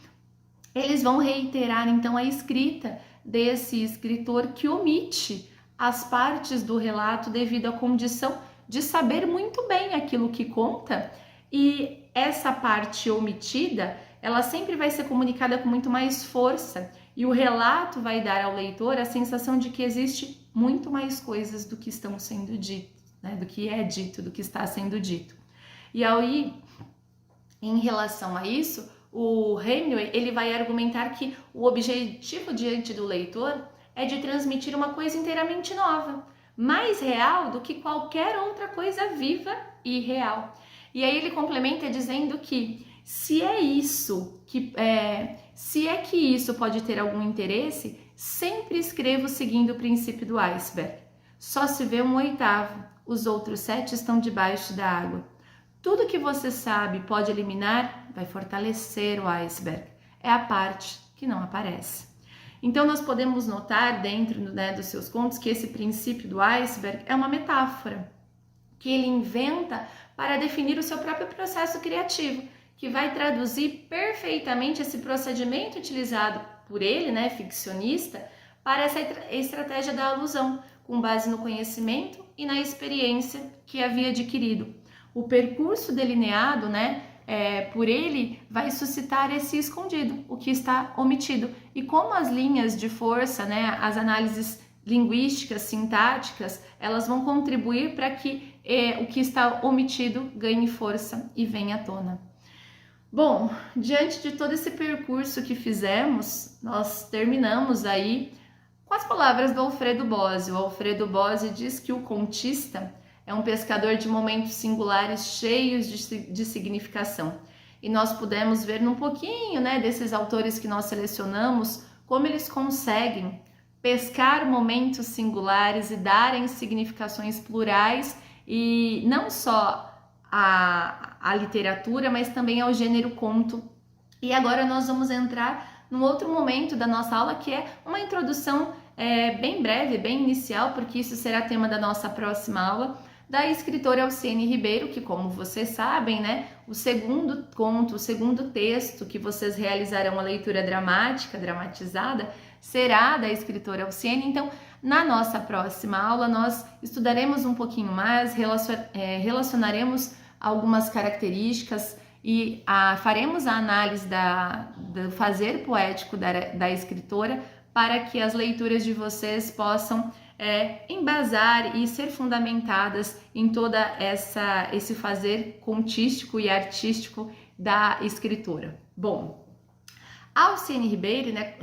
eles vão reiterar então a escrita desse escritor que omite as partes do relato devido à condição de saber muito bem aquilo que conta, e essa parte omitida, ela sempre vai ser comunicada com muito mais força, e o relato vai dar ao leitor a sensação de que existe muito mais coisas do que estão sendo ditas, né? Do que é dito, do que está sendo dito. E aí, em relação a isso, o Hemingway, ele vai argumentar que o objetivo diante do leitor é de transmitir uma coisa inteiramente nova, mais real do que qualquer outra coisa viva e real. E aí ele complementa dizendo que Se é isso se é que isso pode ter algum interesse, sempre escrevo seguindo o princípio do iceberg. Só se vê um oitavo, os outros 7 estão debaixo da água. Tudo que você sabe pode eliminar, vai fortalecer o iceberg. É a parte que não aparece. Então nós podemos notar dentro, né, dos seus contos que esse princípio do iceberg é uma metáfora que ele inventa para definir o seu próprio processo criativo, que vai traduzir perfeitamente esse procedimento utilizado por ele, né, ficcionista, para essa estratégia da alusão, com base no conhecimento e na experiência que havia adquirido. O percurso delineado, né, por ele vai suscitar esse escondido, o que está omitido. E como as linhas de força, né, as análises linguísticas, sintáticas, elas vão contribuir para que o que está omitido ganhe força e venha à tona. Bom, diante de todo esse percurso que fizemos, nós terminamos aí com as palavras do Alfredo Bozzi. O Alfredo Bozzi diz que o contista é um pescador de momentos singulares cheios de significação. E nós pudemos ver num pouquinho, né, desses autores que nós selecionamos, como eles conseguem pescar momentos singulares e darem significações plurais, e não só a literatura, mas também ao gênero conto. E agora nós vamos entrar num outro momento da nossa aula, que é uma introdução bem breve, bem inicial, porque isso será tema da nossa próxima aula, da escritora Alciene Ribeiro, que, como vocês sabem, né, o segundo conto, o segundo texto que vocês realizarão a leitura dramatizada, será da escritora Alciene. Então, na nossa próxima aula, nós estudaremos um pouquinho mais, relacionaremos algumas características e faremos a análise do fazer poético da escritora, para que as leituras de vocês possam embasar e ser fundamentadas em toda esse fazer contístico e artístico da escritora. Bom, a Alciene Ribeiro, né,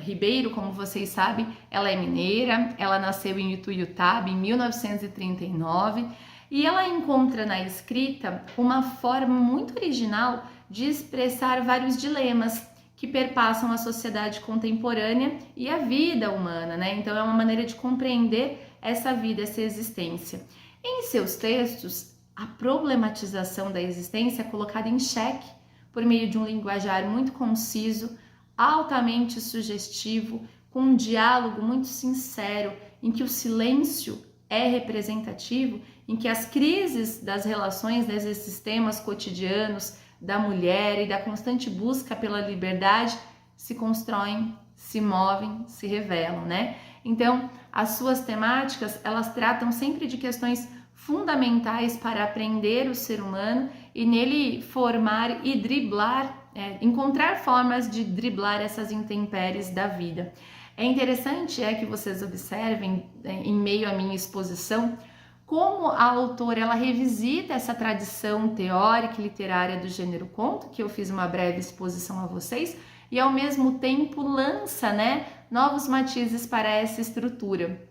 como vocês sabem, ela é mineira, ela nasceu em Ituiutaba em 1939 e ela encontra na escrita uma forma muito original de expressar vários dilemas que perpassam a sociedade contemporânea e a vida humana, né? Então é uma maneira de compreender essa vida, essa existência. Em seus textos, a problematização da existência é colocada em xeque por meio de um linguajar muito conciso, altamente sugestivo, com um diálogo muito sincero, em que o silêncio é representativo, em que as crises das relações desses sistemas cotidianos da mulher e da constante busca pela liberdade se constroem, se movem, se revelam, né? Então, as suas temáticas, elas tratam sempre de questões fundamentais para aprender o ser humano e nele formar e driblar, encontrar formas de driblar essas intempéries da vida. É interessante que vocês observem, em meio à minha exposição, como a autora ela revisita essa tradição teórica e literária do gênero conto, que eu fiz uma breve exposição a vocês, e ao mesmo tempo lança, né, novos matizes para essa estrutura.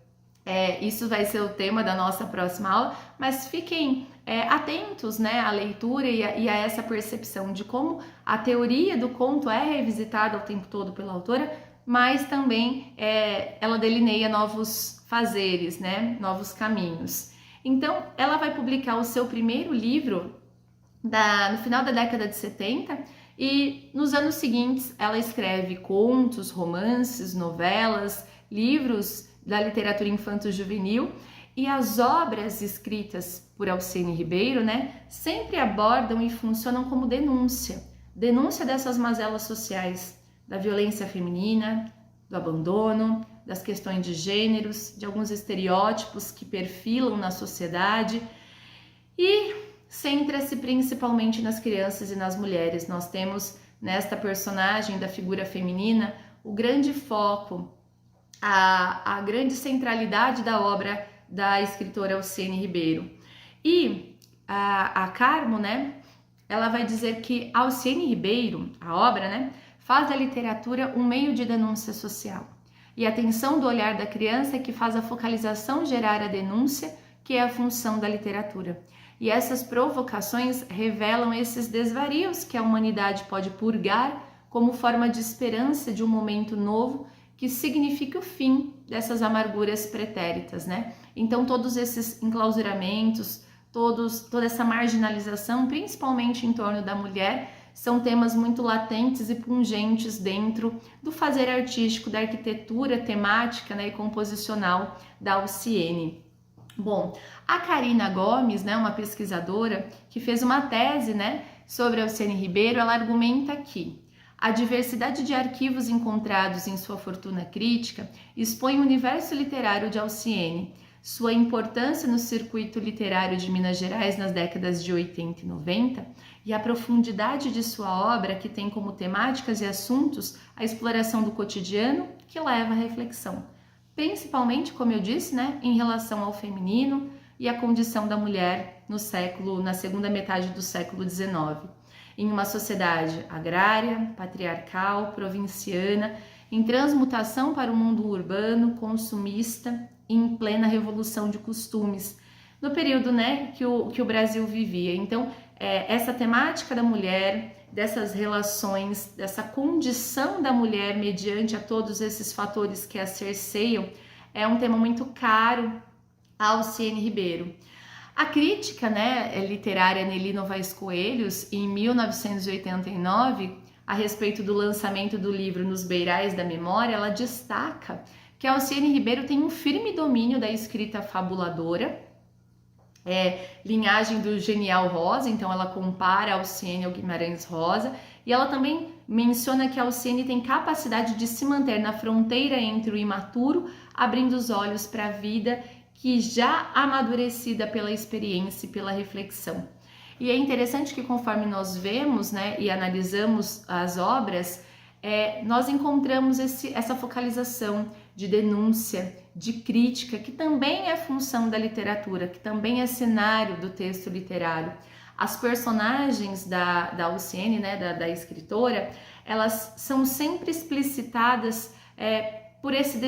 Isso vai ser o tema da nossa próxima aula, mas fiquem atentos, né, à leitura e a essa percepção de como a teoria do conto é revisitada o tempo todo pela autora, mas também ela delineia novos fazeres, né, novos caminhos. Então, ela vai publicar o seu primeiro livro no final da década de 70 e nos anos seguintes ela escreve contos, romances, novelas, livros da literatura infanto-juvenil, e as obras escritas por Alciene Ribeiro, né, sempre abordam e funcionam como denúncia dessas mazelas sociais, da violência feminina, do abandono, das questões de gêneros, de alguns estereótipos que perfilam na sociedade, e centra-se principalmente nas crianças e nas mulheres. Nós temos nesta personagem da figura feminina o grande foco, a grande centralidade da obra da escritora Alciene Ribeiro. E a Carmo, né, ela vai dizer que Alciene Ribeiro, a obra, né, faz da literatura um meio de denúncia social. E a atenção do olhar da criança é que faz a focalização gerar a denúncia, que é a função da literatura. E essas provocações revelam esses desvarios que a humanidade pode purgar como forma de esperança de um momento novo que signifique o fim dessas amarguras pretéritas, né? Então todos esses enclausuramentos, toda essa marginalização, principalmente em torno da mulher, são temas muito latentes e pungentes dentro do fazer artístico, da arquitetura temática, né, e composicional da Alciene. Bom, a Karina Gomes, né, uma pesquisadora que fez uma tese, né, sobre a Alciene Ribeiro, ela argumenta que a diversidade de arquivos encontrados em sua fortuna crítica expõe o universo literário de Alciene, sua importância no circuito literário de Minas Gerais nas décadas de 80 e 90 e a profundidade de sua obra, que tem como temáticas e assuntos a exploração do cotidiano que leva à reflexão, principalmente, como eu disse, né, em relação ao feminino e a condição da mulher na segunda metade do século XIX. Em uma sociedade agrária, patriarcal, provinciana, em transmutação para o mundo urbano, consumista e em plena revolução de costumes, no período, né, que o Brasil vivia. Então, essa temática da mulher, dessas relações, dessa condição da mulher mediante a todos esses fatores que a cerceiam, é um tema muito caro a Alciene Ribeiro. A crítica, né, literária Nelly Novaes Coelhos, em 1989, a respeito do lançamento do livro Nos Beirais da Memória, ela destaca que a Alciene Ribeiro tem um firme domínio da escrita fabuladora, linhagem do genial Rosa, então ela compara a Alciene ao Guimarães Rosa, e ela também menciona que a Alciene tem capacidade de se manter na fronteira entre o imaturo, abrindo os olhos para a vida que já amadurecida pela experiência e pela reflexão. E é interessante que conforme nós vemos, né, e analisamos as obras, nós encontramos essa focalização de denúncia, de crítica, que também é função da literatura, que também é cenário do texto literário. As personagens da Alciene, né, da escritora, elas são sempre explicitadas por esse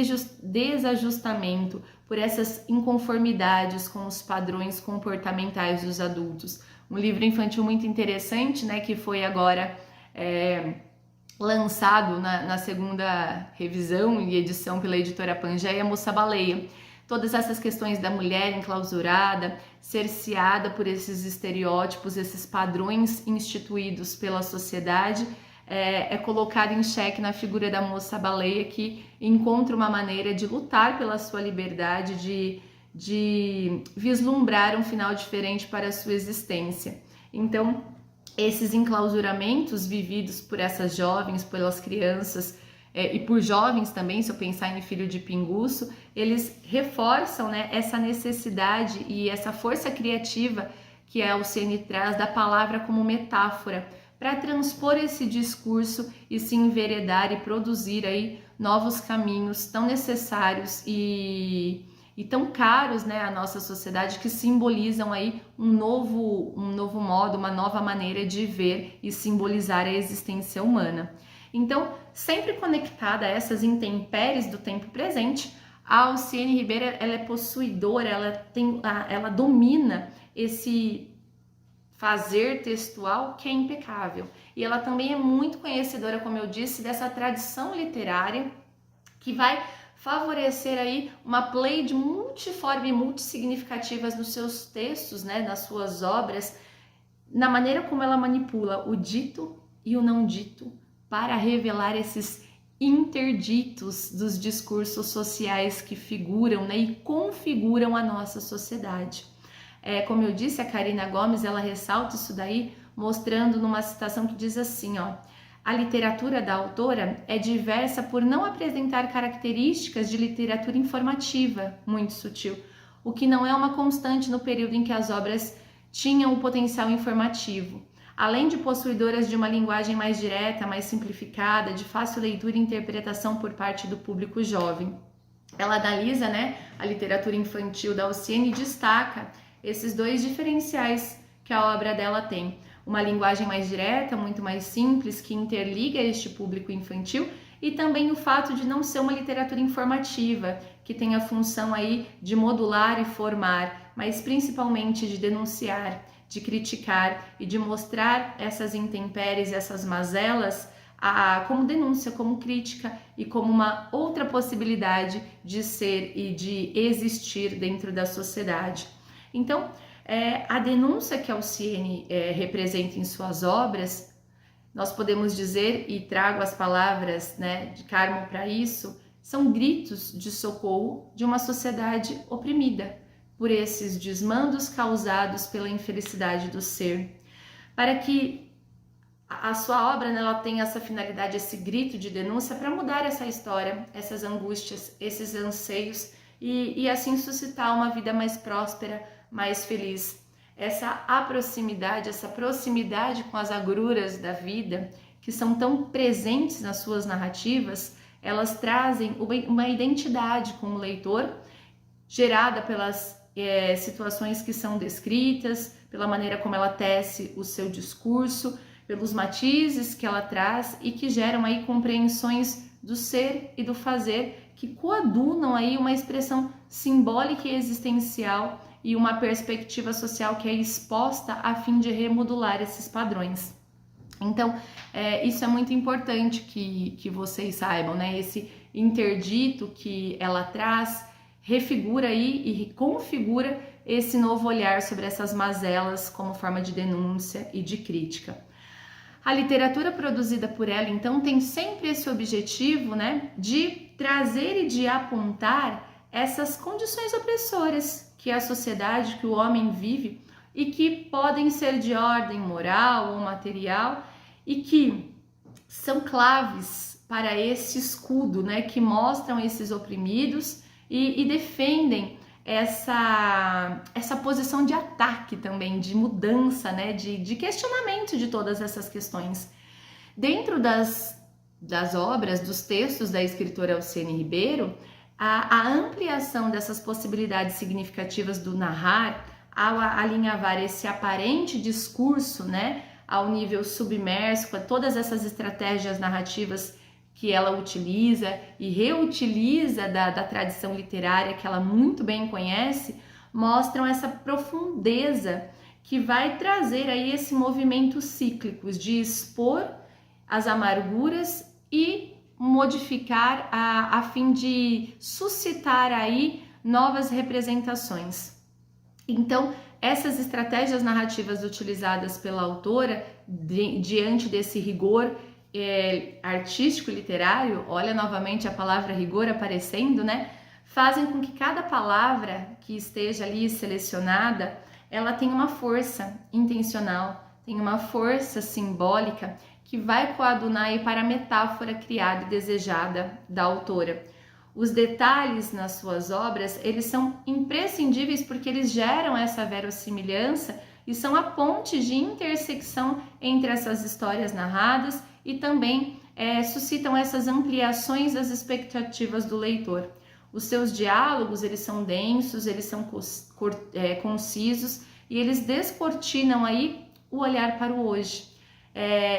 desajustamento, por essas inconformidades com os padrões comportamentais dos adultos. Um livro infantil muito interessante, né, que foi agora lançado na segunda revisão e edição pela editora Pangeia, Moça Baleia. Todas essas questões da mulher enclausurada, cerceada por esses estereótipos, esses padrões instituídos pela sociedade, colocado em xeque na figura da moça baleia, que encontra uma maneira de lutar pela sua liberdade, de vislumbrar um final diferente para a sua existência. Então, esses enclausuramentos vividos por essas jovens, pelas crianças e por jovens também, se eu pensar em Filho de Pinguço, eles reforçam, né, essa necessidade e essa força criativa que a Alciene traz da palavra como metáfora, para transpor esse discurso e se enveredar e produzir aí novos caminhos tão necessários e tão caros, né, à nossa sociedade, que simbolizam aí um novo modo, uma nova maneira de ver e simbolizar a existência humana. Então, sempre conectada a essas intempéries do tempo presente, a Alciene Ribeiro, ela é possuidora, ela domina esse fazer textual que é impecável. E ela também é muito conhecedora, como eu disse, dessa tradição literária que vai favorecer aí uma pleiade multiforme e multissignificativas nos seus textos, né, nas suas obras, na maneira como ela manipula o dito e o não dito para revelar esses interditos dos discursos sociais que figuram, né, e configuram a nossa sociedade. Como eu disse, a Karina Gomes, ela ressalta isso daí, mostrando numa citação que diz assim, ó: a literatura da autora é diversa por não apresentar características de literatura informativa, muito sutil, o que não é uma constante no período em que as obras tinham o potencial informativo. Além de possuidoras de uma linguagem mais direta, mais simplificada, de fácil leitura e interpretação por parte do público jovem. Ela analisa, né, a literatura infantil da Alciene e destaca esses dois diferenciais que a obra dela tem. Uma linguagem mais direta, muito mais simples, que interliga este público infantil, e também o fato de não ser uma literatura informativa, que tem a função aí de modular e formar, mas principalmente de denunciar, de criticar e de mostrar essas intempéries, essas mazelas, como denúncia, como crítica e como uma outra possibilidade de ser e de existir dentro da sociedade. Então, a denúncia que a Alciene representa em suas obras, nós podemos dizer, e trago as palavras, né, de Carmo para isso, são gritos de socorro de uma sociedade oprimida por esses desmandos causados pela infelicidade do ser, para que a sua obra, né, ela tem essa finalidade, esse grito de denúncia para mudar essa história, essas angústias, esses anseios e assim suscitar uma vida mais próspera, mais feliz. Essa proximidade com as agruras da vida, que são tão presentes nas suas narrativas, elas trazem uma identidade como leitor, gerada pelas situações que são descritas, pela maneira como ela tece o seu discurso, pelos matizes que ela traz e que geram aí compreensões do ser e do fazer que coadunam aí uma expressão simbólica e existencial e uma perspectiva social que é exposta a fim de remodular esses padrões. Então, isso é muito importante que vocês saibam, né? Esse interdito que ela traz refigura aí e configura esse novo olhar sobre essas mazelas como forma de denúncia e de crítica. A literatura produzida por ela, então, tem sempre esse objetivo, né, de trazer e de apontar essas condições opressoras que a sociedade, que o homem vive e que podem ser de ordem moral ou material e que são claves para esse escudo, né, que mostram esses oprimidos e defendem essa posição de ataque também, de mudança, né, de questionamento de todas essas questões. Dentro das obras, dos textos da escritora Alciene Ribeiro, a ampliação dessas possibilidades significativas do narrar, ao alinhavar esse aparente discurso, né, ao nível submerso, com todas essas estratégias narrativas que ela utiliza e reutiliza da tradição literária que ela muito bem conhece, mostram essa profundeza que vai trazer aí esse movimento cíclico de expor as amarguras e modificar a fim de suscitar aí novas representações. Então, essas estratégias narrativas utilizadas pela autora diante desse rigor artístico literário, olha novamente a palavra rigor aparecendo, né? Fazem com que cada palavra que esteja ali selecionada, ela tenha uma força intencional, tem uma força simbólica que vai coadunar aí para a metáfora criada e desejada da autora. Os detalhes nas suas obras, eles são imprescindíveis porque eles geram essa verossimilhança e são a ponte de intersecção entre essas histórias narradas e também suscitam essas ampliações das expectativas do leitor. Os seus diálogos, eles são densos, eles são concisos e eles descortinam aí o olhar para o hoje.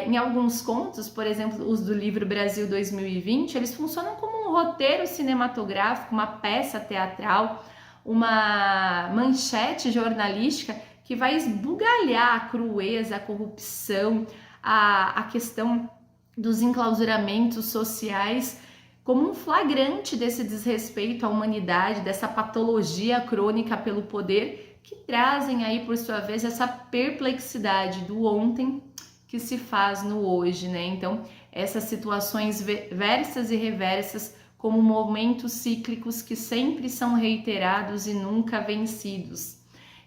Em alguns contos, por exemplo, os do livro Brasil 2020, eles funcionam como um roteiro cinematográfico, uma peça teatral, uma manchete jornalística que vai esbugalhar a crueza, a corrupção, a questão dos enclausuramentos sociais como um flagrante desse desrespeito à humanidade, dessa patologia crônica pelo poder, que trazem aí, por sua vez, essa perplexidade do ontem que se faz no hoje, né? Então, essas situações versas e reversas como momentos cíclicos que sempre são reiterados e nunca vencidos.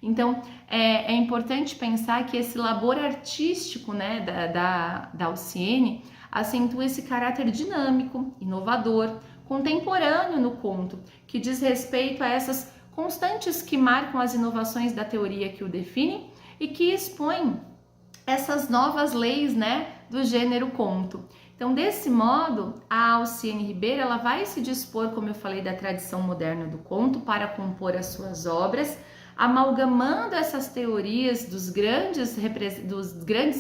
Então, é importante pensar que esse labor artístico, né, da Alciene acentua esse caráter dinâmico, inovador, contemporâneo no conto, que diz respeito a essas constantes que marcam as inovações da teoria que o definem e que expõem essas novas leis, né, do gênero conto. Então, desse modo, a Alciene Ribeiro ela vai se dispor, como eu falei, da tradição moderna do conto para compor as suas obras, amalgamando essas teorias dos grandes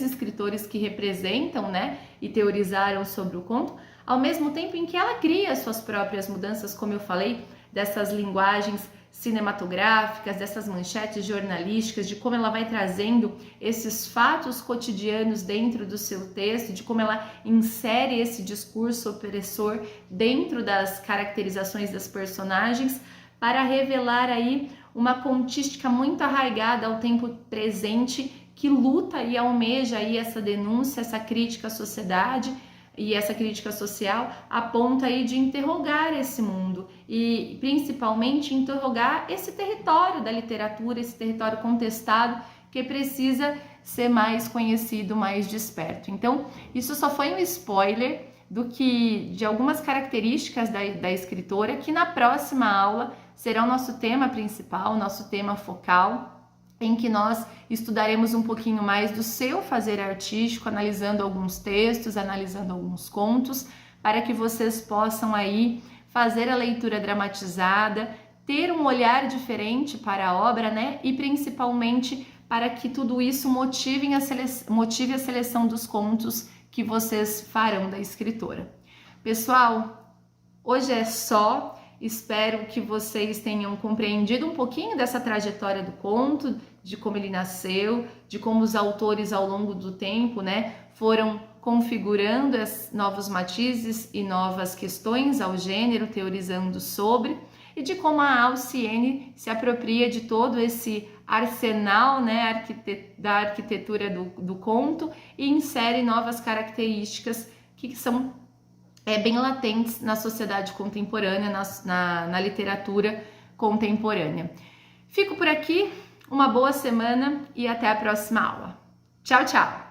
escritores que representam, né, e teorizaram sobre o conto, ao mesmo tempo em que ela cria suas próprias mudanças, como eu falei, dessas linguagens cinematográficas, dessas manchetes jornalísticas, de como ela vai trazendo esses fatos cotidianos dentro do seu texto, de como ela insere esse discurso opressor dentro das caracterizações das personagens, para revelar aí uma contística muito arraigada ao tempo presente, que luta e almeja aí essa denúncia, essa crítica à sociedade e essa crítica social, a ponto aí de interrogar esse mundo e principalmente interrogar esse território da literatura, esse território contestado que precisa ser mais conhecido, mais desperto. Então, isso só foi um spoiler de algumas características da escritora, que na próxima aula será o nosso tema principal, nosso tema focal, em que nós estudaremos um pouquinho mais do seu fazer artístico, analisando alguns textos, analisando alguns contos, para que vocês possam aí fazer a leitura dramatizada, ter um olhar diferente para a obra, né? E principalmente para que tudo isso motive a seleção dos contos que vocês farão da escritora. Pessoal, hoje é só. Espero que vocês tenham compreendido um pouquinho dessa trajetória do conto, de como ele nasceu, de como os autores ao longo do tempo, né, foram configurando novos matizes e novas questões ao gênero, teorizando sobre, e de como a Alciene se apropria de todo esse arsenal, né, da arquitetura do conto e insere novas características que são bem latentes na sociedade contemporânea, na literatura contemporânea. Fico por aqui, uma boa semana e até a próxima aula. Tchau, tchau!